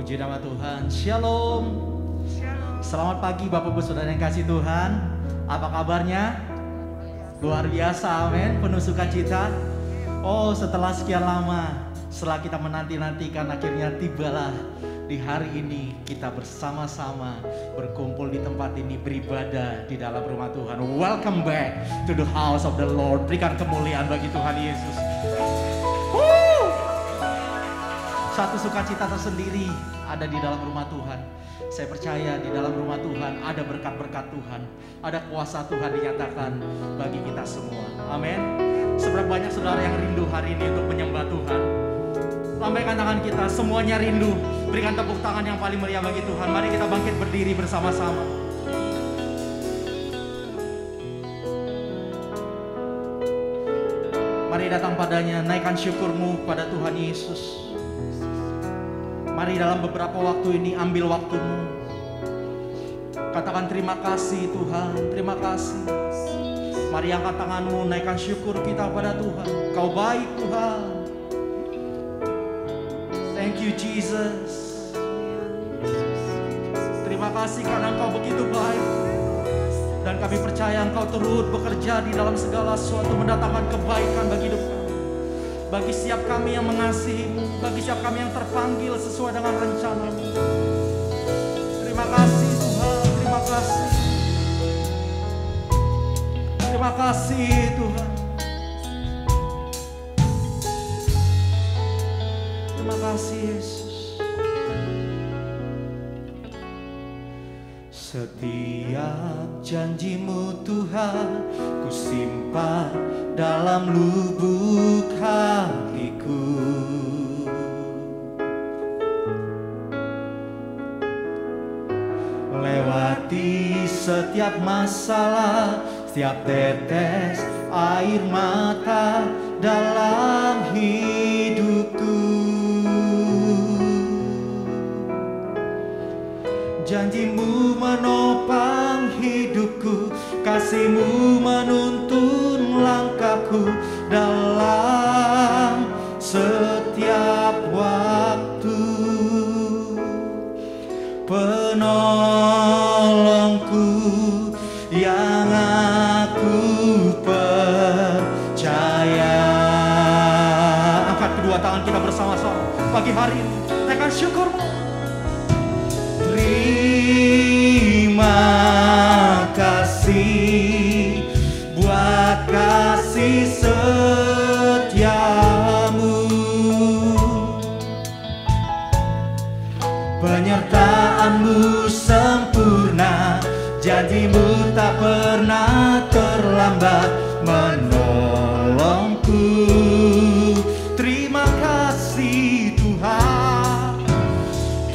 Puji nama Tuhan. Shalom. Selamat pagi Bapak Ibu Saudara yang kasih Tuhan. Apa kabarnya? Luar biasa, amin. Penuh sukacita. Oh, setelah sekian lama, setelah kita menanti-nantikan, akhirnya tibalah di hari ini kita bersama-sama berkumpul di tempat ini, beribadah di dalam rumah Tuhan. Welcome back to the house of the Lord. Berikan kemuliaan bagi Tuhan Yesus. Satu sukacita tersendiri ada di dalam rumah Tuhan. Saya percaya di dalam rumah Tuhan ada berkat-berkat Tuhan, ada kuasa Tuhan dinyatakan bagi kita semua. Amin. Seberapa banyak saudara yang rindu hari ini untuk menyembah Tuhan? Lambaikan tangan kita, semuanya rindu. Berikan tepuk tangan yang paling meriah bagi Tuhan. Mari kita bangkit berdiri bersama-sama. Mari datang padanya, naikkan syukurmu pada Tuhan Yesus. Mari dalam beberapa waktu ini ambil waktumu. Katakan terima kasih Tuhan, terima kasih. Mari angkat tanganmu, naikkan syukur kita pada Tuhan. Kau baik Tuhan. Thank you Jesus. Terima kasih karena Engkau begitu baik. Dan kami percaya Engkau turut bekerja di dalam segala sesuatu, mendatangkan kebaikan bagi hidup kami. Bagi setiap kami yang mengasihi-Mu, bagi setiap kami yang terpanggil sesuai dengan rencana-Mu. Terima kasih Tuhan, terima kasih. Terima kasih Tuhan. Terima kasih Yesus. Setiap janji-Mu Tuhan ku simpan dalam lubuk hatiku. Lewati setiap masalah, setiap tetes air mata dalam hidupku. Janji-Mu menopang hidupku, kasih-Mu menuntun langkahku dalam setiap waktu. Penolongku yang aku percaya. Angkat kedua tangan kita bersama-sama pagi hari ini, naikkan syukur-Mu. Terima kasih buat kasih setiamu, penyertaan-Mu sempurna, janji-Mu tak pernah terlambat menolongku. Terima kasih Tuhan.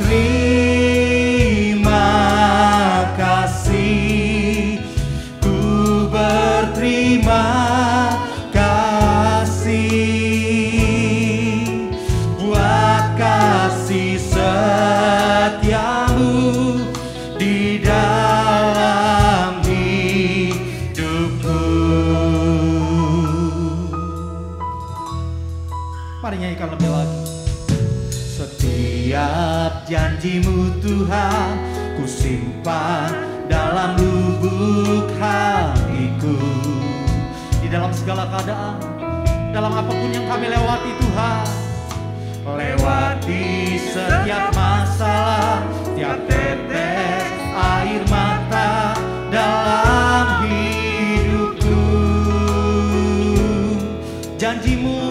Terima kasih, ku berterima kasih buat kasih setiamu di dalam hidupku. Mari nyanyikan lebih lagi. Setiap janji-Mu Tuhan ku simpan dalam lubuk hatiku. Di dalam segala keadaan, dalam apapun yang kami lewati Tuhan, lewati setiap masalah, setiap tetes air mata dalam hidupku. Janji-Mu,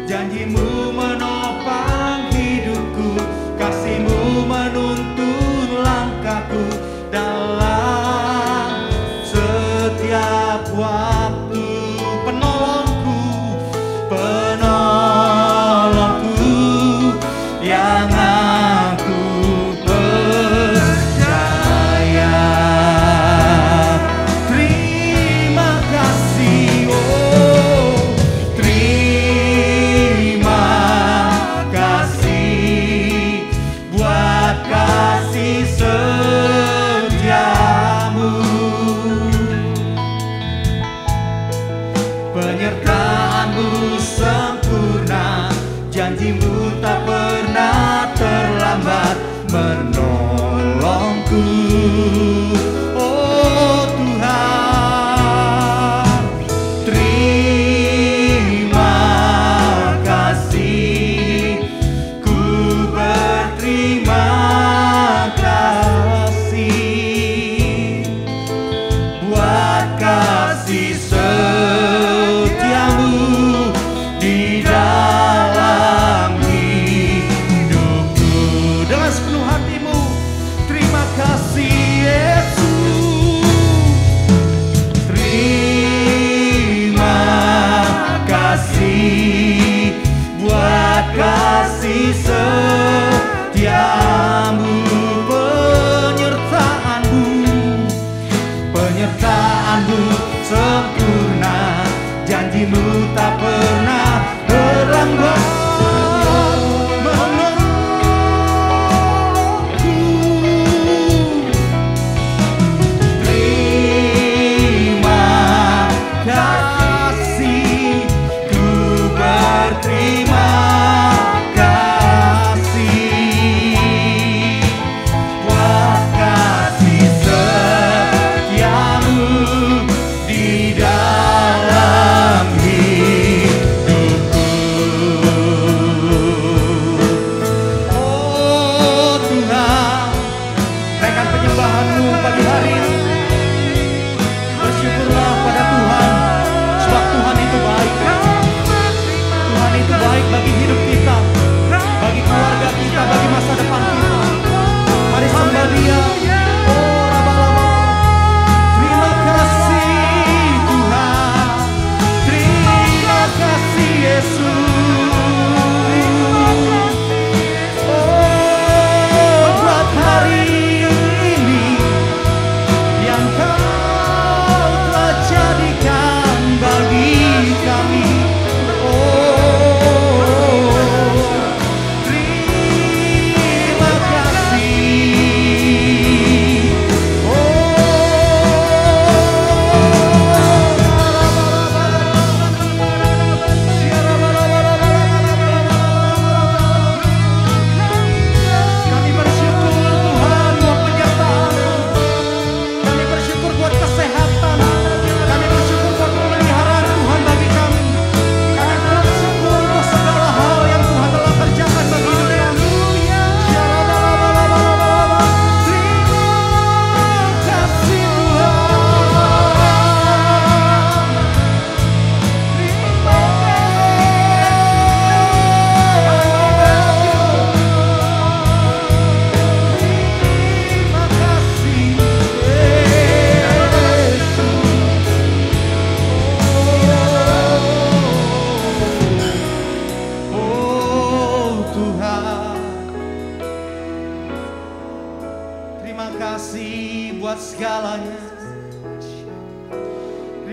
janji-Mu menopang hidupku, kasih-Mu menuntun langkahku dalam setiap waktu. Penolongku, penolongku yang aku percaya. Terima kasih, oh terima kasih buat kasih setiamu, penyertaan-Mu sempurna, janji-Mu tak pernah terlambat sepenuh hatimu. Terima kasih Yesus. Terima kasih buat kasih setiamu, penyertaanmu sempurna, janjimu tak pernah terlambat.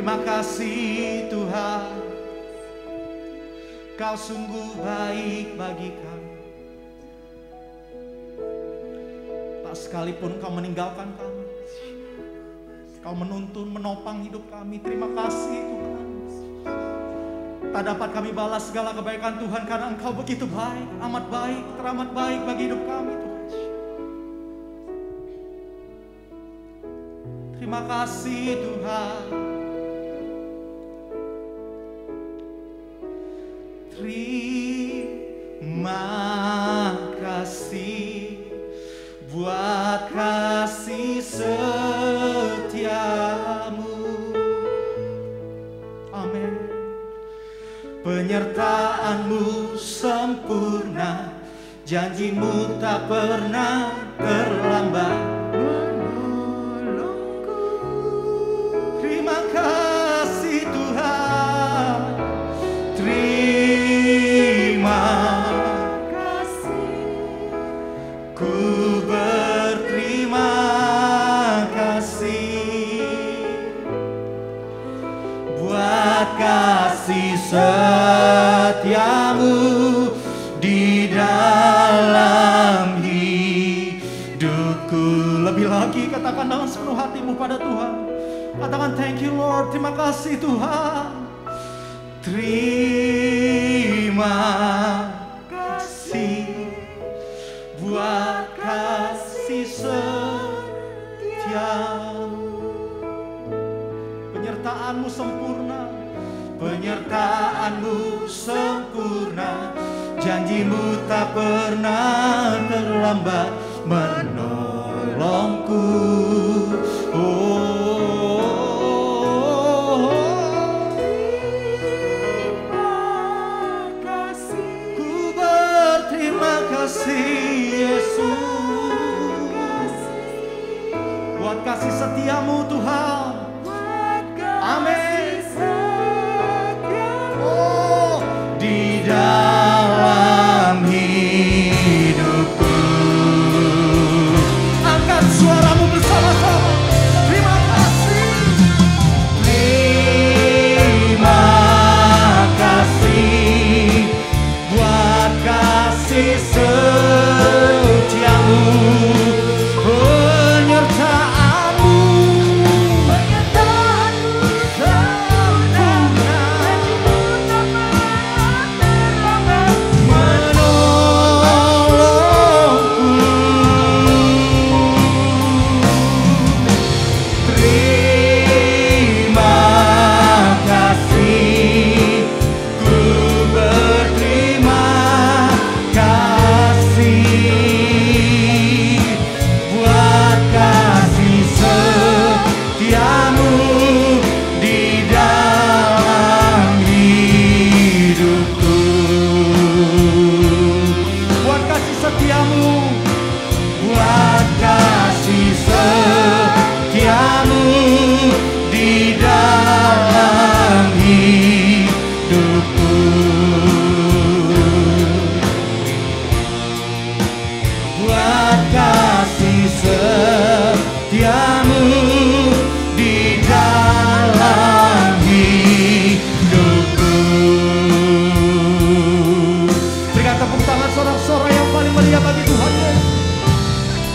Terima kasih Tuhan, Kau sungguh baik bagi kami. Tak sekalipun Kau meninggalkan kami, Kau menuntun, menopang hidup kami. Terima kasih Tuhan. Tak dapat kami balas segala kebaikan Tuhan, karena Engkau begitu baik, amat baik, teramat baik bagi hidup kami Tuhan. Terima kasih Tuhan. Terima kasih buat kasih setiamu. Amin. Penyertaanmu sempurna, janjimu tak pernah terlambat. Terima kasih Tuhan. Terima kasih. Ku berterima kasih buat kasih setiamu di dalam hidupku. Lebih lagi katakan dengan sepenuh hatimu pada Tuhan. Katakan thank you Lord, terima kasih Tuhan. Terima kasih buat kasih setiamu. Penyertaanmu sempurna, penyertaanmu sempurna, janjimu tak pernah terlambat menolongku. Ku berterima kasih Yesus, buat kasih setiamu Tuhan. Amin. Oh, di dalam hidupku. Angkat suaramu bersama-sama. Terima kasih. Terima kasih buat kasih setiamu, penyertaanmu sempurna, menolongku. Terima kasih, ku berterima kasih buat kasih setiamu di dalam hidupku. Buat kasih setiamu, buat kasih setiamu di dalam hidupku. Buat kasih setiamu di dalam hidupku. Berikan tepuk tangan sorak-sorai yang paling meriah bagi Tuhan Yesus.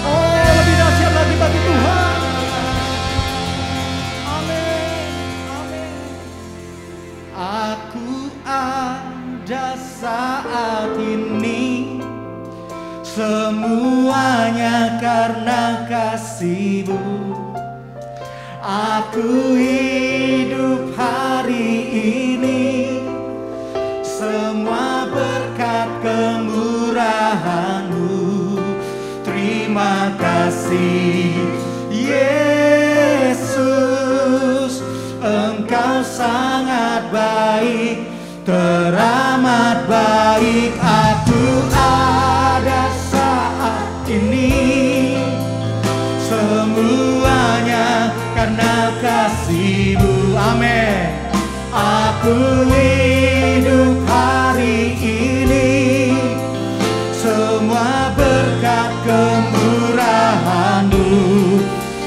Oh, lebih dahsyat lagi bagi Tuhan. Amin. Amin. Aku ada saat ini, semuanya karena kasih-Mu. Aku hidup hari ini, semua berkat kemurahan-Mu. Terima kasih Yesus, Engkau sangat baik, teramat baik. Aku ada saat ini, semuanya karena kasih-Mu. Amin. Aku hidup hari ini, semua berkat kemurahan-Mu.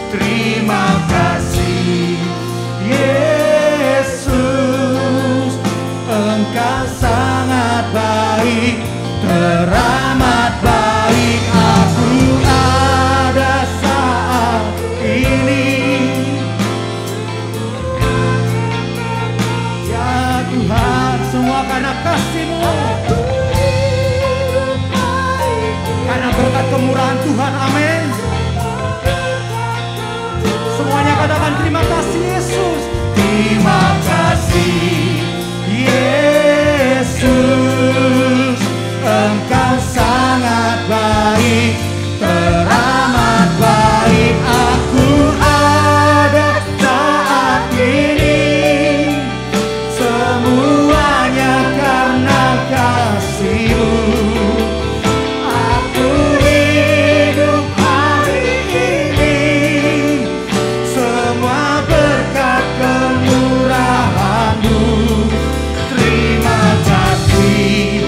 Terima kasih Yesus, Engkau sangat baik, teramat baik. Aku ada saat ini, ya Tuhan, semua karena kasih-Mu, karena berkat kemurahan Tuhan. Amin. Semuanya katakan terima kasih Yesus. Terima kasih Yesus, Engkau sangat baik, teramat baik. Aku ada saat ini, semuanya karena kasih-Mu. Aku hidup hari ini, semua berkat kemurahan-Mu. Terima kasih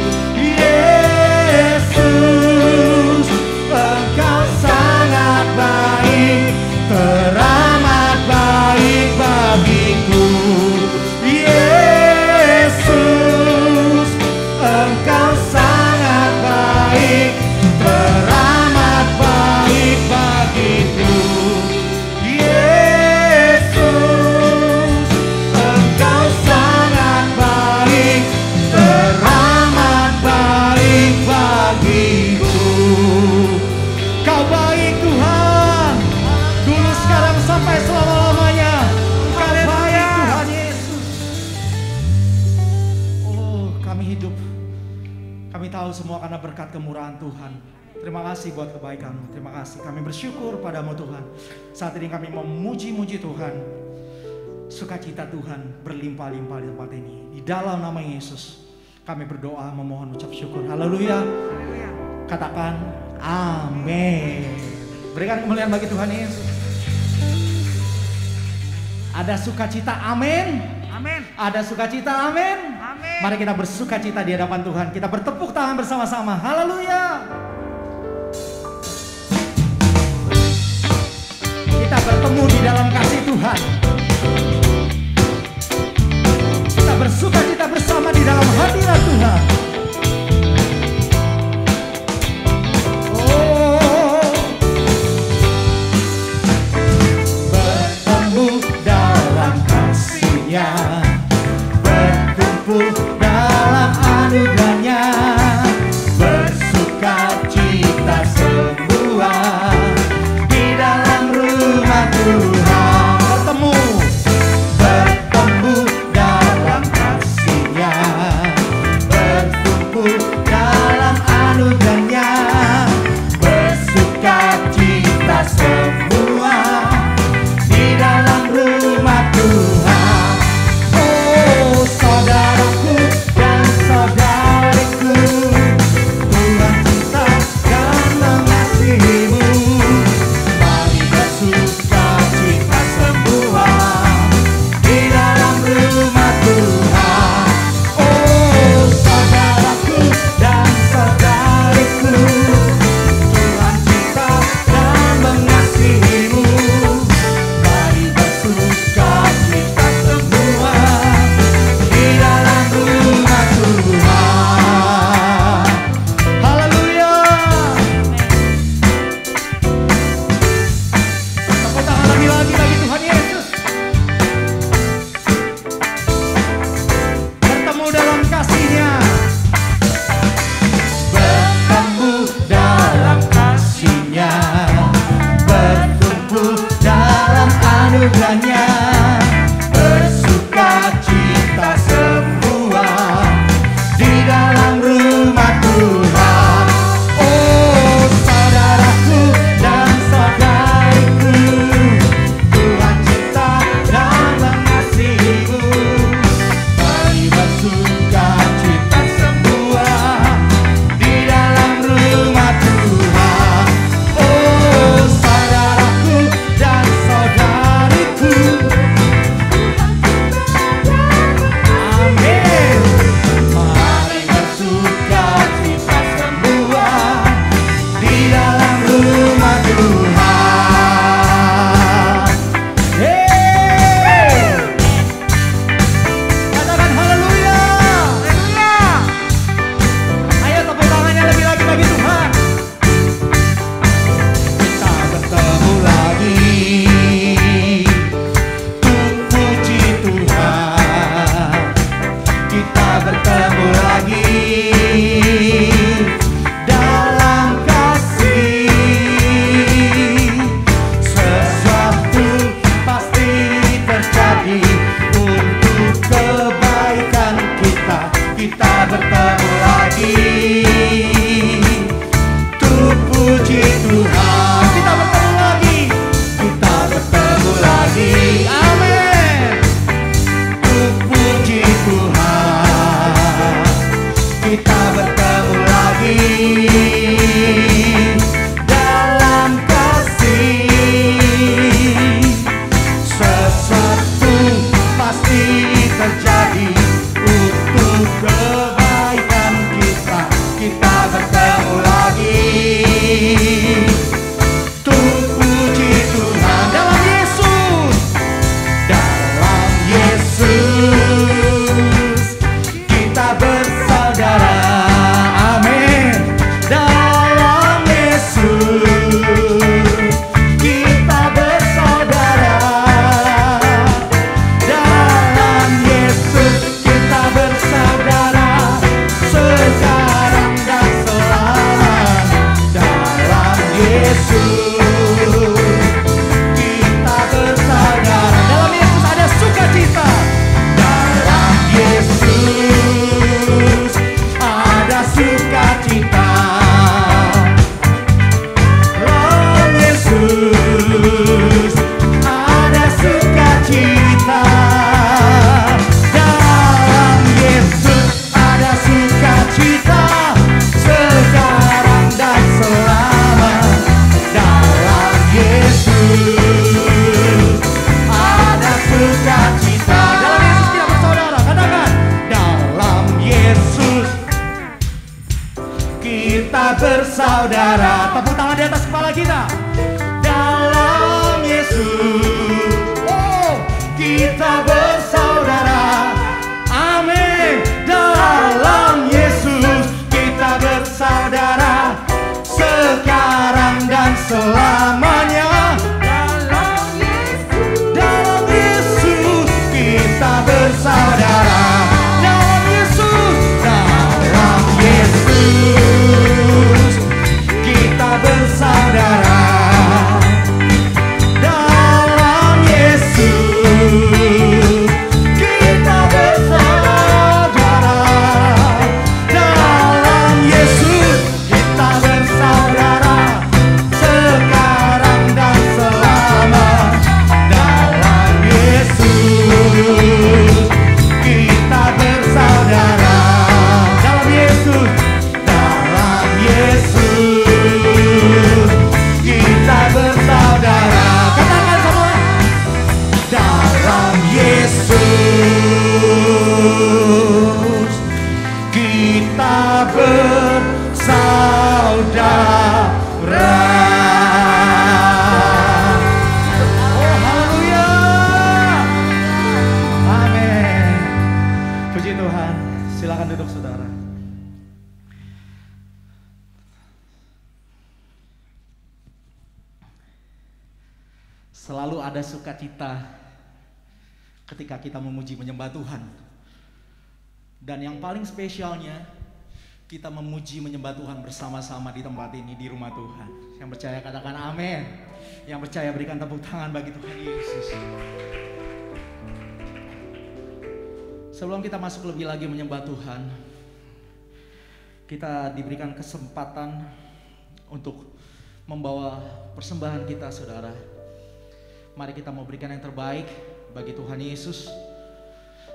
Yesus, Engkau sangat baik, teramat baik bagiku. Yesus, Engkau sangat baik, teramat baik bagiku. Yesus, Engkau sangat baik, teramat baik bagiku. Kau baik Tuhan, dulu sekarang sampai selama-lamanya. Kau baik Tuhan Yesus. Oh, kami hidup, kami tahu semua karena berkat kemurahan Tuhan. Terima kasih buat kebaikan-Mu. Terima kasih, kami bersyukur padamu Tuhan. Saat ini kami memuji-muji Tuhan. Sukacita Tuhan berlimpah-limpah di tempat ini. Di dalam nama Yesus kami berdoa, memohon, ucap syukur. Haleluya. Katakan, Amin. Berikan kemuliaan bagi Tuhan Yesus. Ada sukacita, amin. Amin. Ada sukacita, amin. Amin. Mari kita bersukacita di hadapan Tuhan. Kita bertepuk tangan bersama-sama. Haleluya. Kita bertemu di dalam kasih Tuhan. Kita bersukacita bersama di dalam hadirat Tuhan. Berkumpul dalam anugerahnya, bersukacita semua di dalam rumah Tuhan. Bertemu dalam kasih-Nya, berkumpul dalam anugerahnya, bersukacita semua di dalam rumah Tuhan. Saudaraku dan saudariku, Tuhan cinta dan mengasihimu. Mari bersukacita semua di dalam rumah Tuhan. Oh saudaraku dan saudariku, Tuhan cinta dan mengasihimu. Mari bersukacita semua di dalam rumah Tuhan. Haleluya. Tepuk tangan lagi bagi Tuhan Yesus. Bertemu dalam kasih-Nya, bertemu dalam kasih-Nya, berkumpul dalam anugerahnya, bersukacita semua di dalam rumah Tuhan. Oh saudaraku dan saudariku, Tuhan cinta dan mengasihimu. Mari bersukacita semua di dalam rumah Tuhan. Oh saudaraku dan saudariku, amin. Mari bersukacita semua di dalam rumah Tuhan. Yeay. Katakan haleluya. Ayo tepuk tangannya lebih lagi bagi Tuhan. Kita bertemu lagi untuk puji Tuhan. Kita bertemu lagi dalam kasih. Sesuatu pasti terjadi untuk kebaikan kita. Kita bertemu lagi untuk puji Tuhan. Kita bertemu lagi. Kita bertemu lagi. Amin. Untuk puji Tuhan. Kita bertemu lagi dalam kasih. Sesuatu pasti terjadi untuk kebaikan kita. Kita bertemu lagi untuk puji Tuhan. Dalam Yesus, dalam Yesus kita bersaudara. Amin. Dalam Yesus kita bersaudara. Dalam Yesus kita bersaudara, sekarang dan selamanya. Dalam Yesus kita bersaudara. Dalam Yesus ada sukacita. Dalam Yesus ada sukacita. Dalam Yesus ada sukacita. Dalam Yesus ada sukacita, sekarang dan selamanya. Selalu ada sukacita ketika kita memuji menyembah Tuhan. Dan yang paling spesialnya, kita memuji menyembah Tuhan bersama-sama di tempat ini, di rumah Tuhan. Yang percaya katakan amin. Yang percaya berikan tepuk tangan bagi Tuhan Yesus. Sebelum kita masuk lebih lagi menyembah Tuhan, kita diberikan kesempatan untuk membawa persembahan kita, saudara. Mari kita mau berikan yang terbaik bagi Tuhan Yesus,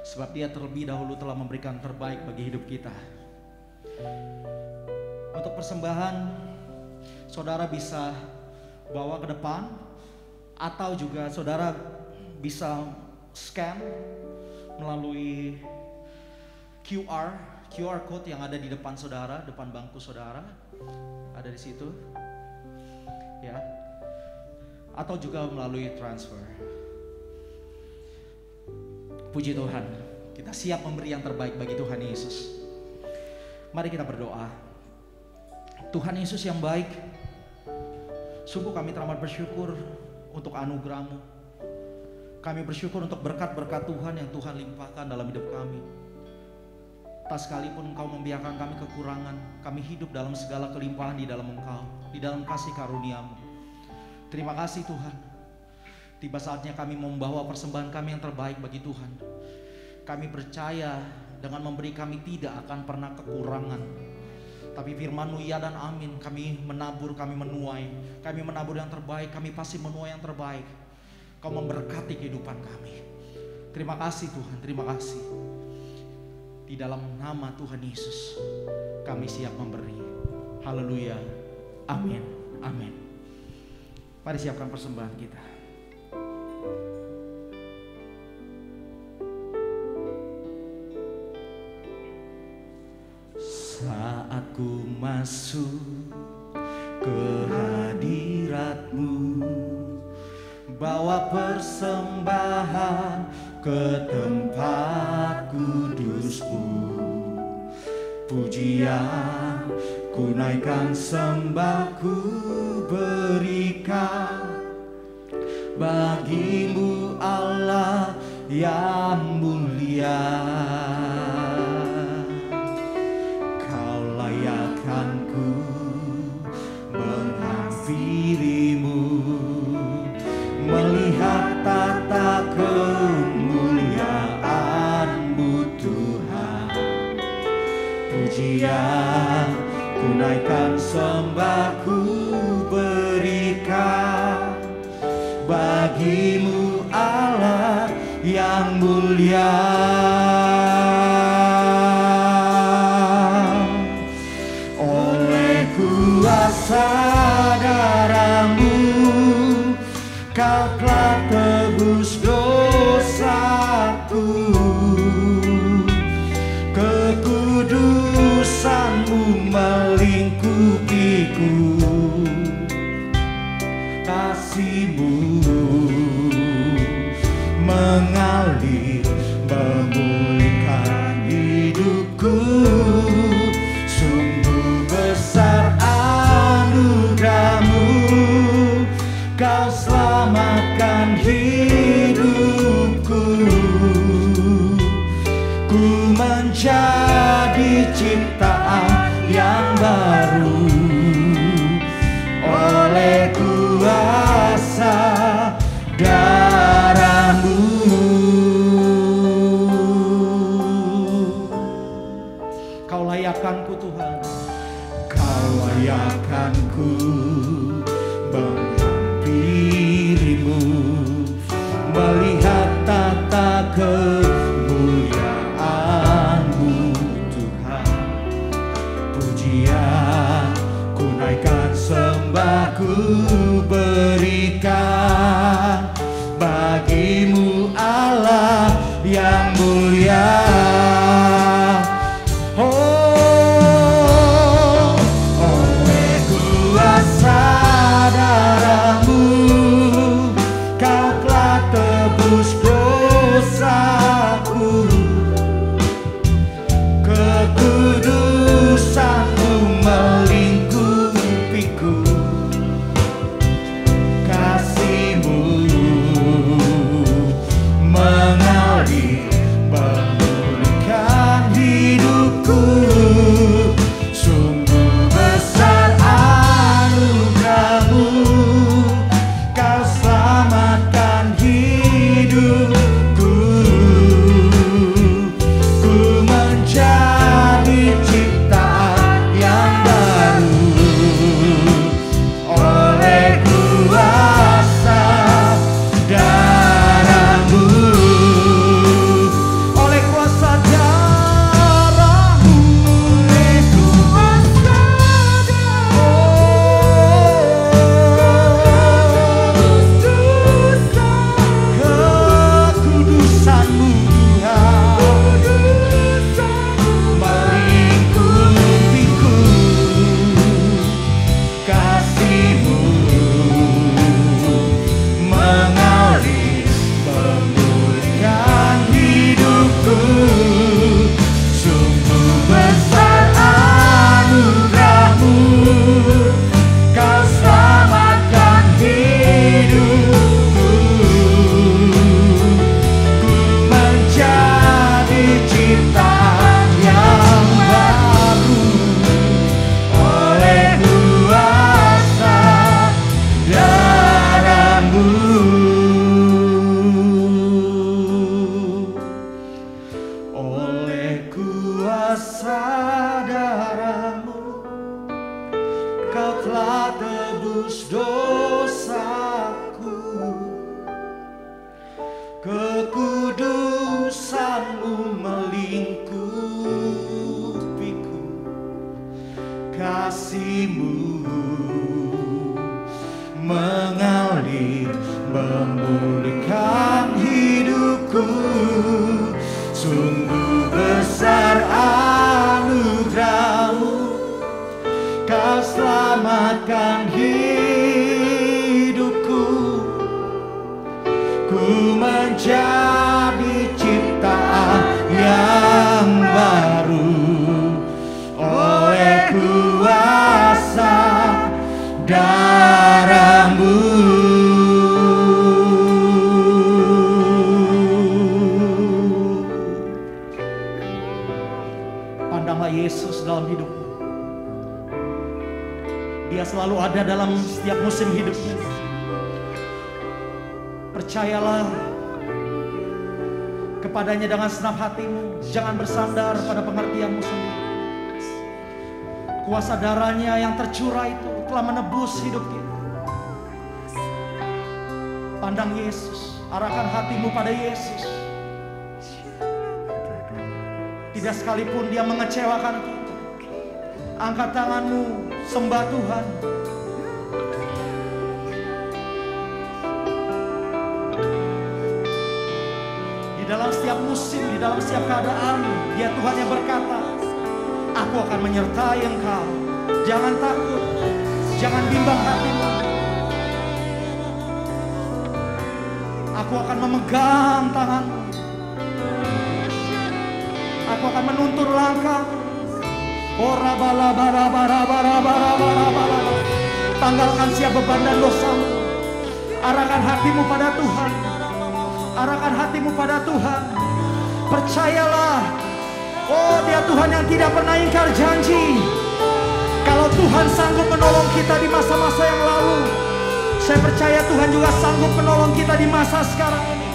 sebab Dia terlebih dahulu telah memberikan terbaik bagi hidup kita. Untuk persembahan, saudara bisa bawa ke depan, atau juga saudara bisa scan melalui QR code yang ada di depan saudara, depan bangku saudara, ada di situ, ya. Atau juga melalui transfer. Puji Tuhan, kita siap memberi yang terbaik bagi Tuhan Yesus. Mari kita berdoa. Tuhan Yesus yang baik, sungguh kami teramat bersyukur untuk anugerah-Mu. Kami bersyukur untuk berkat-berkat Tuhan yang Tuhan limpahkan dalam hidup kami. Tak sekalipun Engkau membiarkan kami kekurangan, kami hidup dalam segala kelimpahan di dalam Engkau, di dalam kasih karunia-Mu. Terima kasih Tuhan. Tiba saatnya kami membawa persembahan kami yang terbaik bagi Tuhan. Kami percaya dengan memberi kami tidak akan pernah kekurangan. Tapi firman-Mu ya dan amin. Kami menabur, kami menuai. Kami menabur yang terbaik, kami pasti menuai yang terbaik. Kau memberkati kehidupan kami. Terima kasih Tuhan, terima kasih. Di dalam nama Tuhan Yesus kami siap memberi. Haleluya. Amin. Amin. Mari siapkan persembahan kita. Saat ku masuk ke hadirat-Mu, bawa persembahan ke tempat kudus-Mu. Pujian ku naikkan, sembah ku berikan bagi-Mu Allah yang mulia. Kau layakkan ku menghampiri-Mu, melihat tata kemuliaan-Mu Tuhan. Pujian ku naikkan, sembah ku berikan bagi-Mu Allah yang mulia. Oleh kuasa darah-Mu Kau telah tebus dosaku. Kekudusan-Mu melingkupiku. Kasih-Mu mengalir memulihkan hidupku. Sungguh besar anugerah-Mu, Kau selamatkan hidupku. Ku menjadi ciptaan yang baru oleh kuasa darah-Mu. Kau layakkanku Tuhan, Kau layakkanku menghampiri-Mu, melihat tata kemuliaan-Mu Tuhan. Pujian ku naikkan, sembah ku berikan bagi-Mu Allah yang mulia. Oh, oleh kuasa darah-Mu Kau telah tebus dosaku. Kekudusan-Mu melingkupiku. Kasih mengalir, memulihkan hidupku. Sungguh besar anugerah-Mu, Kau selamatkan hidupku. Ku menjadi ciptaan yang baru oleh kuasa darah-Mu. Pandanglah Yesus dalam hidupmu. Dia selalu ada dalam setiap musim hidupmu. Percayalah kepadanya dengan segenap hatimu. Jangan bersandar pada pengertianmu sendiri. Kuasa darahnya yang tercurah itu telah menebus hidup kita. Pandang Yesus, arahkan hatimu pada Yesus. Tidak sekalipun dia mengecewakan kita. Angkat tanganmu, sembah Tuhan. Di dalam setiap musim, di dalam setiap keadaan, dia Tuhan yang berkata, aku akan menyertai engkau. Jangan takut, jangan bimbang hatimu. Aku akan memegang tanganmu. Aku akan menuntun langkahmu. Tanggalkan siap beban dan dosamu. Arahkan hatimu pada Tuhan. Arahkan hatimu pada Tuhan. Percayalah, oh dia Tuhan yang tidak pernah ingkar janji. Kalau Tuhan sanggup menolong kita di masa-masa yang lalu, saya percaya Tuhan juga sanggup menolong kita di masa sekarang ini.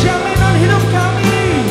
Jaminan hidup kami.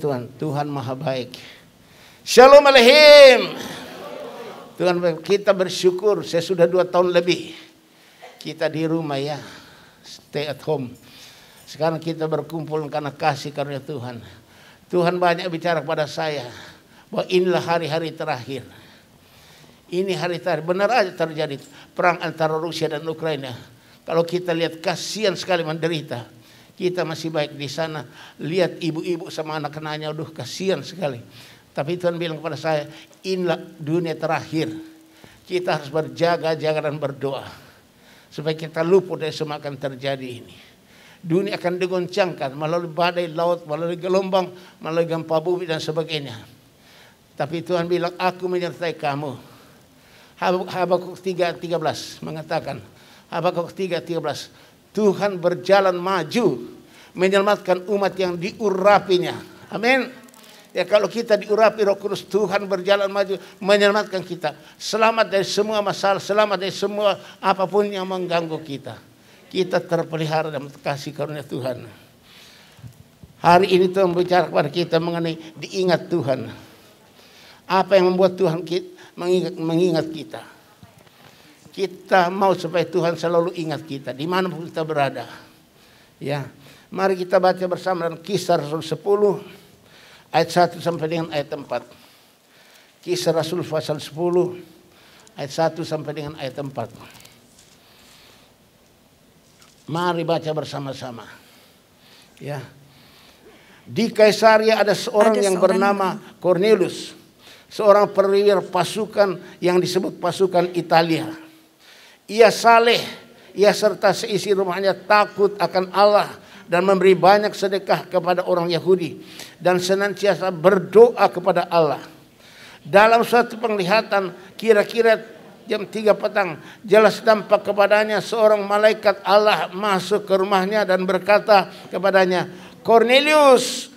Tuhan. Tuhan maha baik. Shalom Aleichem. Tuhan, kita bersyukur. Saya sudah 2 tahun lebih kita di rumah ya, stay at home. Sekarang kita berkumpul karena kasih karunia Tuhan. Tuhan banyak bicara kepada saya bahwa inilah hari-hari terakhir. Ini hari terakhir. Benar aja terjadi perang antara Rusia dan Ukraina. Kalau kita lihat kasihan sekali menderita. Kita masih baik di sana. Lihat ibu-ibu sama anak-anaknya, aduh kasihan sekali. Tapi Tuhan bilang kepada saya, inilah dunia terakhir. Kita harus berjaga-jaga dan berdoa. Supaya kita luput dari semua akan terjadi ini. Dunia akan digoncangkan melalui badai laut, melalui gelombang, melalui gempa bumi dan sebagainya. Tapi Tuhan bilang, aku menyertai kamu. Habakuk 3:13 mengatakan, Habakuk 3:13, Tuhan berjalan maju menyelamatkan umat yang diurapinya. Amin. Ya, kalau kita diurapi Roh Kudus, Tuhan berjalan maju menyelamatkan kita. Selamat dari semua masalah, selamat dari semua apapun yang mengganggu kita. Kita terpelihara dalam kasih karunia Tuhan. Hari ini Tuhan bicara kepada kita mengenai diingat Tuhan. Apa yang membuat Tuhan mengingat kita? Kita mau supaya Tuhan selalu ingat kita dimanapun kita berada. Ya, mari kita baca bersama dalam Kisah Rasul 10 ayat 1 sampai dengan ayat 4. Kisah Rasul pasal 10 ayat 1 sampai dengan ayat 4. Mari baca bersama-sama. Ya. Di Kaisaria ada seorang yang bernama Cornelius, seorang perwira pasukan yang disebut pasukan Italia. Ia saleh, ia serta seisi rumahnya takut akan Allah dan memberi banyak sedekah kepada orang Yahudi dan senantiasa berdoa kepada Allah. Dalam suatu penglihatan kira-kira jam 3 petang, jelas tampak kepadanya seorang malaikat Allah masuk ke rumahnya dan berkata kepadanya, Cornelius.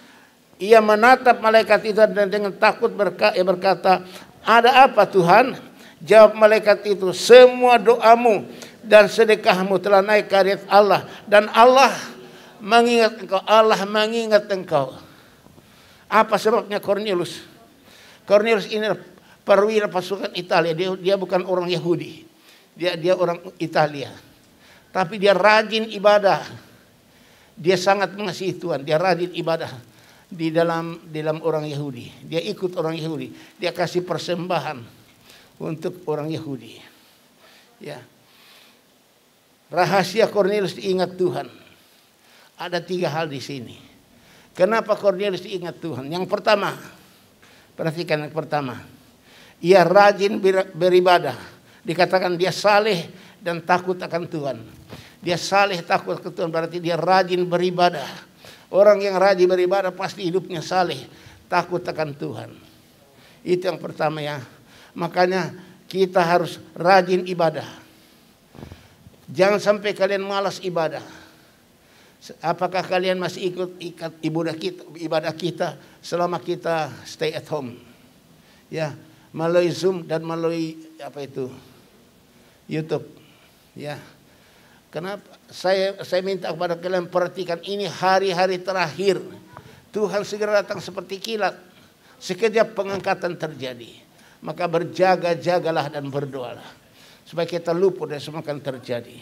Ia menatap malaikat itu dan dengan takut berkata, ada apa Tuhan? Jawab malaikat itu, semua doamu dan sedekahmu telah naik ke hadirat Allah dan Allah mengingat engkau. Allah mengingat engkau. Apa sebabnya Cornelius? Cornelius ini perwira pasukan Italia. Dia bukan orang Yahudi. Dia orang Italia. Tapi dia rajin ibadah. Dia sangat mengasihi Tuhan. Dia rajin ibadah di dalam orang Yahudi. Dia ikut orang Yahudi. Dia kasih persembahan untuk orang Yahudi. Ya. Rahasia Cornelius diingat Tuhan. Ada 3 hal di sini. Kenapa Cornelius diingat Tuhan? Yang pertama, perhatikan yang pertama. Ia rajin beribadah. Dikatakan dia saleh dan takut akan Tuhan. Dia saleh takut akan Tuhan berarti dia rajin beribadah. Orang yang rajin beribadah pasti hidupnya saleh, takut akan Tuhan. Itu yang pertama ya. Makanya kita harus rajin ibadah. Jangan sampai kalian malas ibadah. Apakah kalian masih ikut ibadah kita selama kita stay at home? Ya, melalui Zoom dan melalui YouTube. Ya. Kenapa? Saya minta kepada kalian perhatikan ini hari-hari terakhir. Tuhan segera datang seperti kilat. Sekejap pengangkatan terjadi. Maka berjaga-jagalah dan berdoalah. Supaya kita luput dari semua akan terjadi.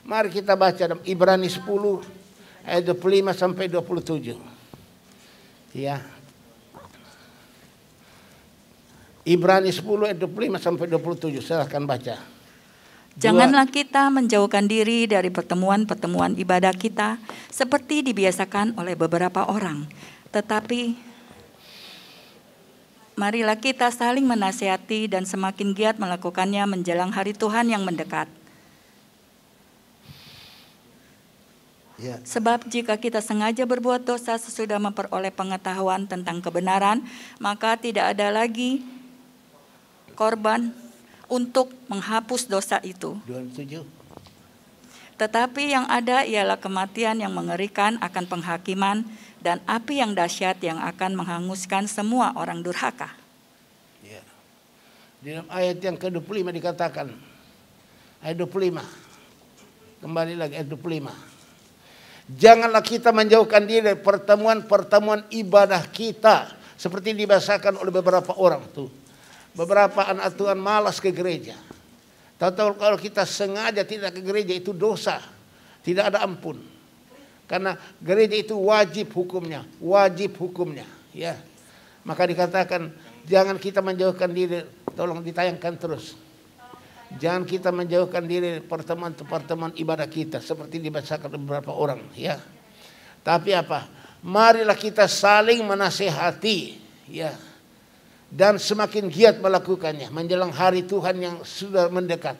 Mari kita baca dalam Ibrani 10 ayat 25 sampai 27. Ya. Ibrani 10 ayat 25 sampai 27. Silahkan baca. Janganlah kita menjauhkan diri dari pertemuan-pertemuan ibadah kita seperti dibiasakan oleh beberapa orang. Tetapi marilah kita saling menasihati dan semakin giat melakukannya menjelang hari Tuhan yang mendekat. Ya. Sebab jika kita sengaja berbuat dosa sesudah memperoleh pengetahuan tentang kebenaran, maka tidak ada lagi korban untuk menghapus dosa itu. 27. Tetapi yang ada ialah kematian yang mengerikan akan penghakiman dan api yang dahsyat yang akan menghanguskan semua orang durhaka. Ya. Di dalam ayat yang ke-25 dikatakan, ayat 25. Kembali lagi ayat 25. Janganlah kita menjauhkan diri dari pertemuan-pertemuan ibadah kita. Seperti dibahasakan oleh beberapa orang tuh. Beberapa anak Tuhan malas ke gereja. Tahu-tahu kalau kita sengaja tidak ke gereja itu dosa. Tidak ada ampun. Karena gereja itu wajib hukumnya. Wajib hukumnya. Ya. Maka dikatakan jangan kita menjauhkan diri. Tolong ditayangkan terus. Jangan kita menjauhkan diri pertemuan-pertemuan ibadah kita. Seperti dibahasakan oleh beberapa orang. Ya. Tapi apa? Marilah kita saling menasehati, ya, dan semakin giat melakukannya menjelang hari Tuhan yang sudah mendekat,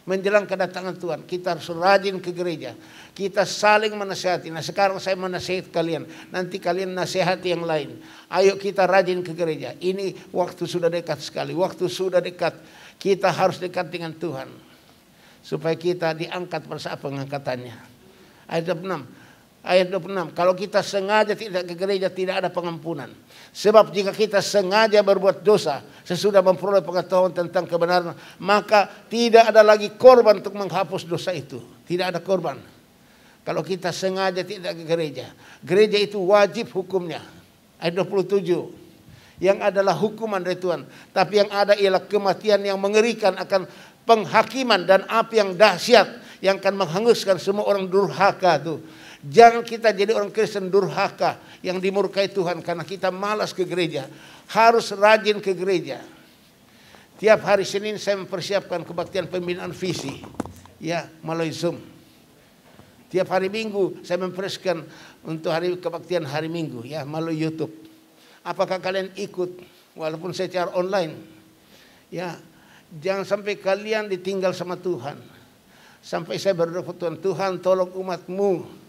menjelang kedatangan Tuhan. Kita harus rajin ke gereja, kita saling menasehati. Nah sekarang saya menasehati kalian, nanti kalian nasihati yang lain. Ayo kita rajin ke gereja. Ini waktu sudah dekat sekali, waktu sudah dekat. Kita harus dekat dengan Tuhan supaya kita diangkat pada saat pengangkatannya. Ayat 26, kalau kita sengaja tidak ke gereja tidak ada pengampunan. Sebab jika kita sengaja berbuat dosa sesudah memperoleh pengetahuan tentang kebenaran, maka tidak ada lagi korban untuk menghapus dosa itu. Tidak ada korban. Kalau kita sengaja tidak ke gereja, gereja itu wajib hukumnya. Ayat 27, yang adalah hukuman dari Tuhan. Tapi yang ada ialah kematian yang mengerikan akan penghakiman dan api yang dahsyat yang akan menghanguskan semua orang durhaka itu. Jangan kita jadi orang Kristen durhaka yang dimurkai Tuhan karena kita malas ke gereja. Harus rajin ke gereja. Tiap hari Senin saya mempersiapkan kebaktian pembinaan visi, ya, melalui Zoom. Tiap hari Minggu saya mempersiapkan untuk hari kebaktian hari Minggu, ya, melalui YouTube. Apakah kalian ikut walaupun secara online? Ya, jangan sampai kalian ditinggal sama Tuhan. Sampai saya berdoa Tuhan, Tuhan tolong umatmu.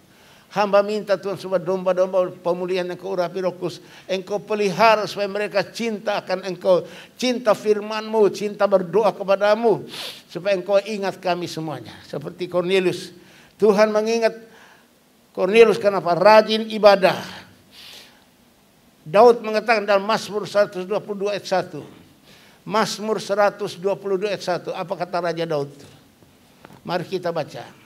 Hamba minta Tuhan supaya domba-domba pemulihan Engkau urapi Roh Kudus. Engkau pelihara supaya mereka cinta akan Engkau. Cinta firman-Mu, cinta berdoa kepadamu. Supaya Engkau ingat kami semuanya. Seperti Cornelius. Tuhan mengingat Cornelius kenapa? Rajin ibadah. Daud mengatakan dalam Mazmur 122 ayat 1. Mazmur 122 ayat 1. Apa kata Raja Daud? Mari kita baca.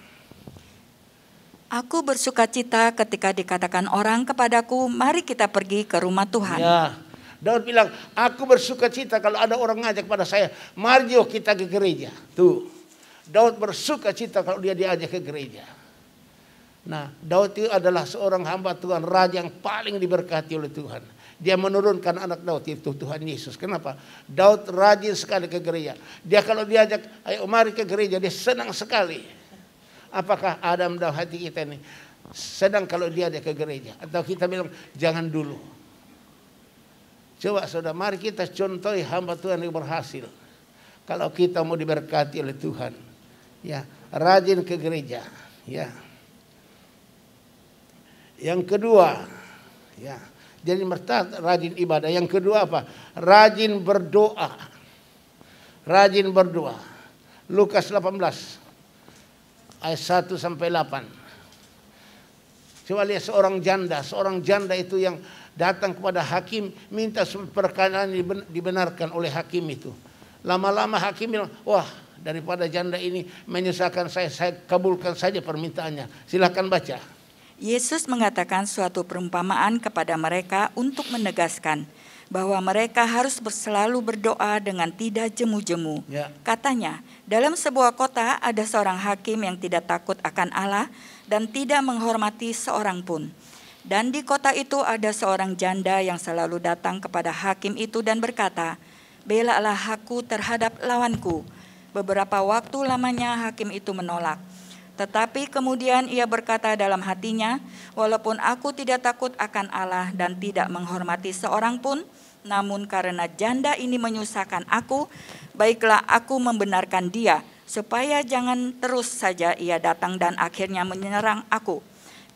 Aku bersukacita ketika dikatakan orang kepadaku, mari kita pergi ke rumah Tuhan. Ya, Daud bilang, aku bersukacita kalau ada orang ngajak pada saya, mari yuk kita ke gereja. Tuh, Daud bersukacita kalau dia diajak ke gereja. Nah, Daud itu adalah seorang hamba Tuhan, raja yang paling diberkati oleh Tuhan. Dia menurunkan anak Daud itu Tuhan Yesus. Kenapa? Daud rajin sekali ke gereja. Dia kalau diajak, ayo mari ke gereja, dia senang sekali. Apakah Adam dalam hati kita ini sedang kalau dia ada ke gereja? Atau kita bilang jangan dulu. Coba saudara, mari kita contohi hamba Tuhan yang berhasil. Kalau kita mau diberkati oleh Tuhan, ya, rajin ke gereja, ya. Yang kedua, ya, jadi rajin ibadah. Yang kedua apa? Rajin berdoa. Rajin berdoa. Lukas 18. Ayat 1 sampai 8. Coba lihat seorang janda itu yang datang kepada hakim minta perkataan dibenarkan oleh hakim itu. Lama-lama hakim bilang, wah daripada janda ini menyusahkan saya kabulkan saja permintaannya. Silakan baca. Yesus mengatakan suatu perumpamaan kepada mereka untuk menegaskan bahwa mereka harus selalu berdoa dengan tidak jemu-jemu. Ya. Katanya, dalam sebuah kota ada seorang hakim yang tidak takut akan Allah dan tidak menghormati seorang pun. Dan di kota itu ada seorang janda yang selalu datang kepada hakim itu dan berkata, belalah aku terhadap lawanku. Beberapa waktu lamanya hakim itu menolak. Tetapi kemudian ia berkata dalam hatinya, walaupun aku tidak takut akan Allah dan tidak menghormati seorang pun, namun karena janda ini menyusahkan aku, baiklah aku membenarkan dia, supaya jangan terus saja ia datang dan akhirnya menyerang aku.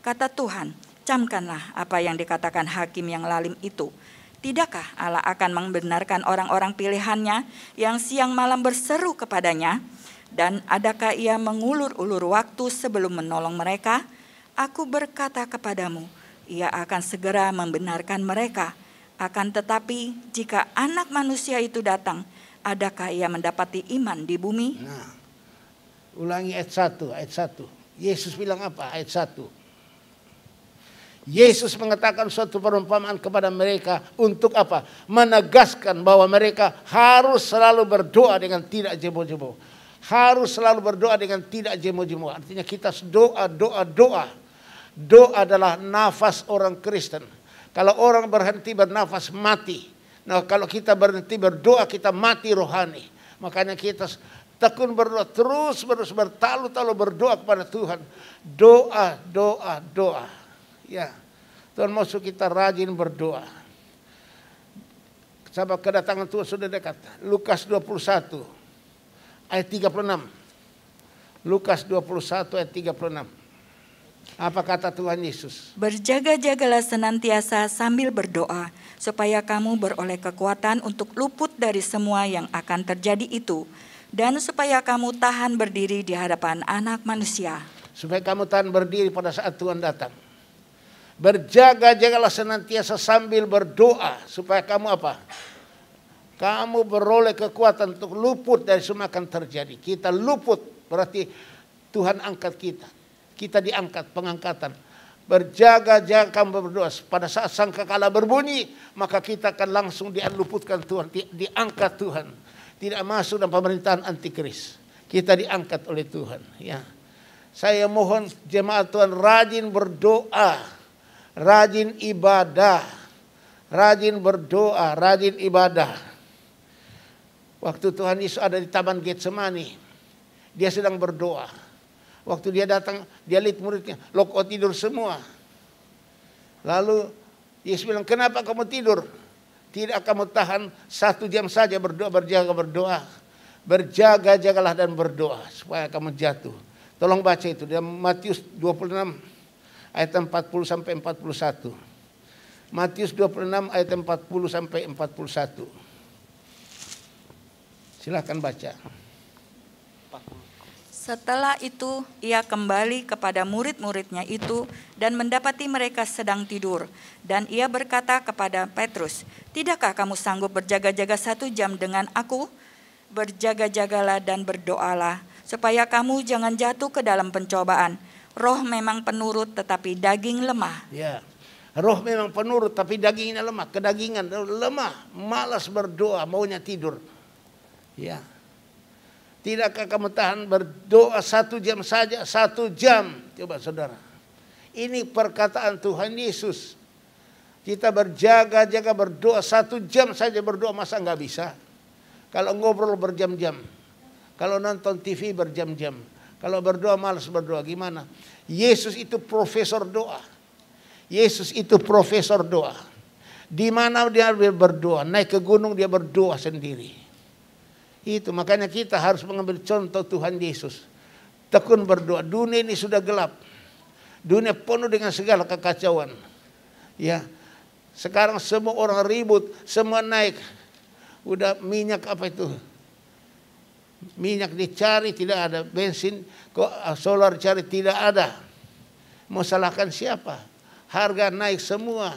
Kata Tuhan, camkanlah apa yang dikatakan hakim yang lalim itu. Tidakkah Allah akan membenarkan orang-orang pilihannya yang siang malam berseru kepadanya? Dan adakah ia mengulur-ulur waktu sebelum menolong mereka? Aku berkata kepadamu, ia akan segera membenarkan mereka. Akan tetapi jika anak manusia itu datang, adakah ia mendapati iman di bumi? Nah, ulangi ayat 1. Yesus bilang apa? Ayat 1. Yesus mengatakan suatu perumpamaan kepada mereka untuk apa? Menegaskan bahwa mereka harus selalu berdoa dengan tidak jemu-jemu. Harus selalu berdoa dengan tidak jemu-jemu. Artinya kita doa. Doa adalah nafas orang Kristen. Kalau orang berhenti bernafas, mati. Nah, kalau kita berhenti berdoa, kita mati rohani. Makanya kita tekun berdoa, terus bertalu-talu berdoa kepada Tuhan. Doa. Ya, Tuhan maksud kita rajin berdoa. Sebab kedatangan Tuhan sudah dekat. Lukas 21 ayat 36. Lukas 21 ayat 36. Apa kata Tuhan Yesus? Berjaga-jagalah senantiasa sambil berdoa, supaya kamu beroleh kekuatan untuk luput dari semua yang akan terjadi itu, dan supaya kamu tahan berdiri di hadapan Anak Manusia. Supaya kamu tahan berdiri pada saat Tuhan datang. Berjaga-jagalah senantiasa sambil berdoa, supaya kamu apa? Kamu beroleh kekuatan untuk luput dari semua akan terjadi. Kita luput, berarti Tuhan angkat kita. Kita diangkat, pengangkatan. Berjaga-jaga kamu berdoa. Pada saat sangkakala berbunyi, maka kita akan langsung diluputkan Tuhan, diangkat Tuhan. Tidak masuk dalam pemerintahan antikris. Kita diangkat oleh Tuhan. Ya, saya mohon jemaat Tuhan rajin berdoa. Rajin ibadah, rajin berdoa, rajin ibadah. Waktu Tuhan Yesus ada di Taman Getsemani, dia sedang berdoa. Waktu dia datang, dia lihat muridnya, loh kok tidur semua. Lalu Yesus bilang, kenapa kamu tidur? Tidak kamu tahan 1 jam saja berdoa, berjaga-berdoa. Berjaga-jagalah dan berdoa supaya kamu jatuh. Tolong baca itu, di Matius 26. Ayat 40 sampai 41. Matius 26 ayat 40 sampai 41. Silakan baca. Setelah itu ia kembali kepada murid-muridnya itu dan mendapati mereka sedang tidur. Dan ia berkata kepada Petrus, "Tidakkah kamu sanggup berjaga-jaga 1 jam dengan aku? Berjaga-jagalah dan berdoalah, supaya kamu jangan jatuh ke dalam pencobaan. Roh memang penurut tetapi daging lemah." Ya, roh memang penurut tapi dagingnya lemah. Kedagingan lemah, malas berdoa, maunya tidur. Ya, tidakkah kamu tahan berdoa 1 jam saja? 1 jam, coba saudara. Ini perkataan Tuhan Yesus. Kita berjaga-jaga berdoa 1 jam saja berdoa, masa nggak bisa? Kalau ngobrol berjam-jam, kalau nonton TV berjam-jam. Kalau berdoa malas berdoa, gimana? Yesus itu profesor doa. Yesus itu profesor doa. Di mana dia berdoa, naik ke gunung dia berdoa sendiri. Itu makanya kita harus mengambil contoh Tuhan Yesus. Tekun berdoa. Dunia ini sudah gelap. Dunia penuh dengan segala kekacauan. Ya. Sekarang semua orang ribut, semua naik. Udah minyak apa itu? Minyak dicari tidak ada, bensin kok solar cari tidak ada. Mau salahkan siapa? Harga naik semua.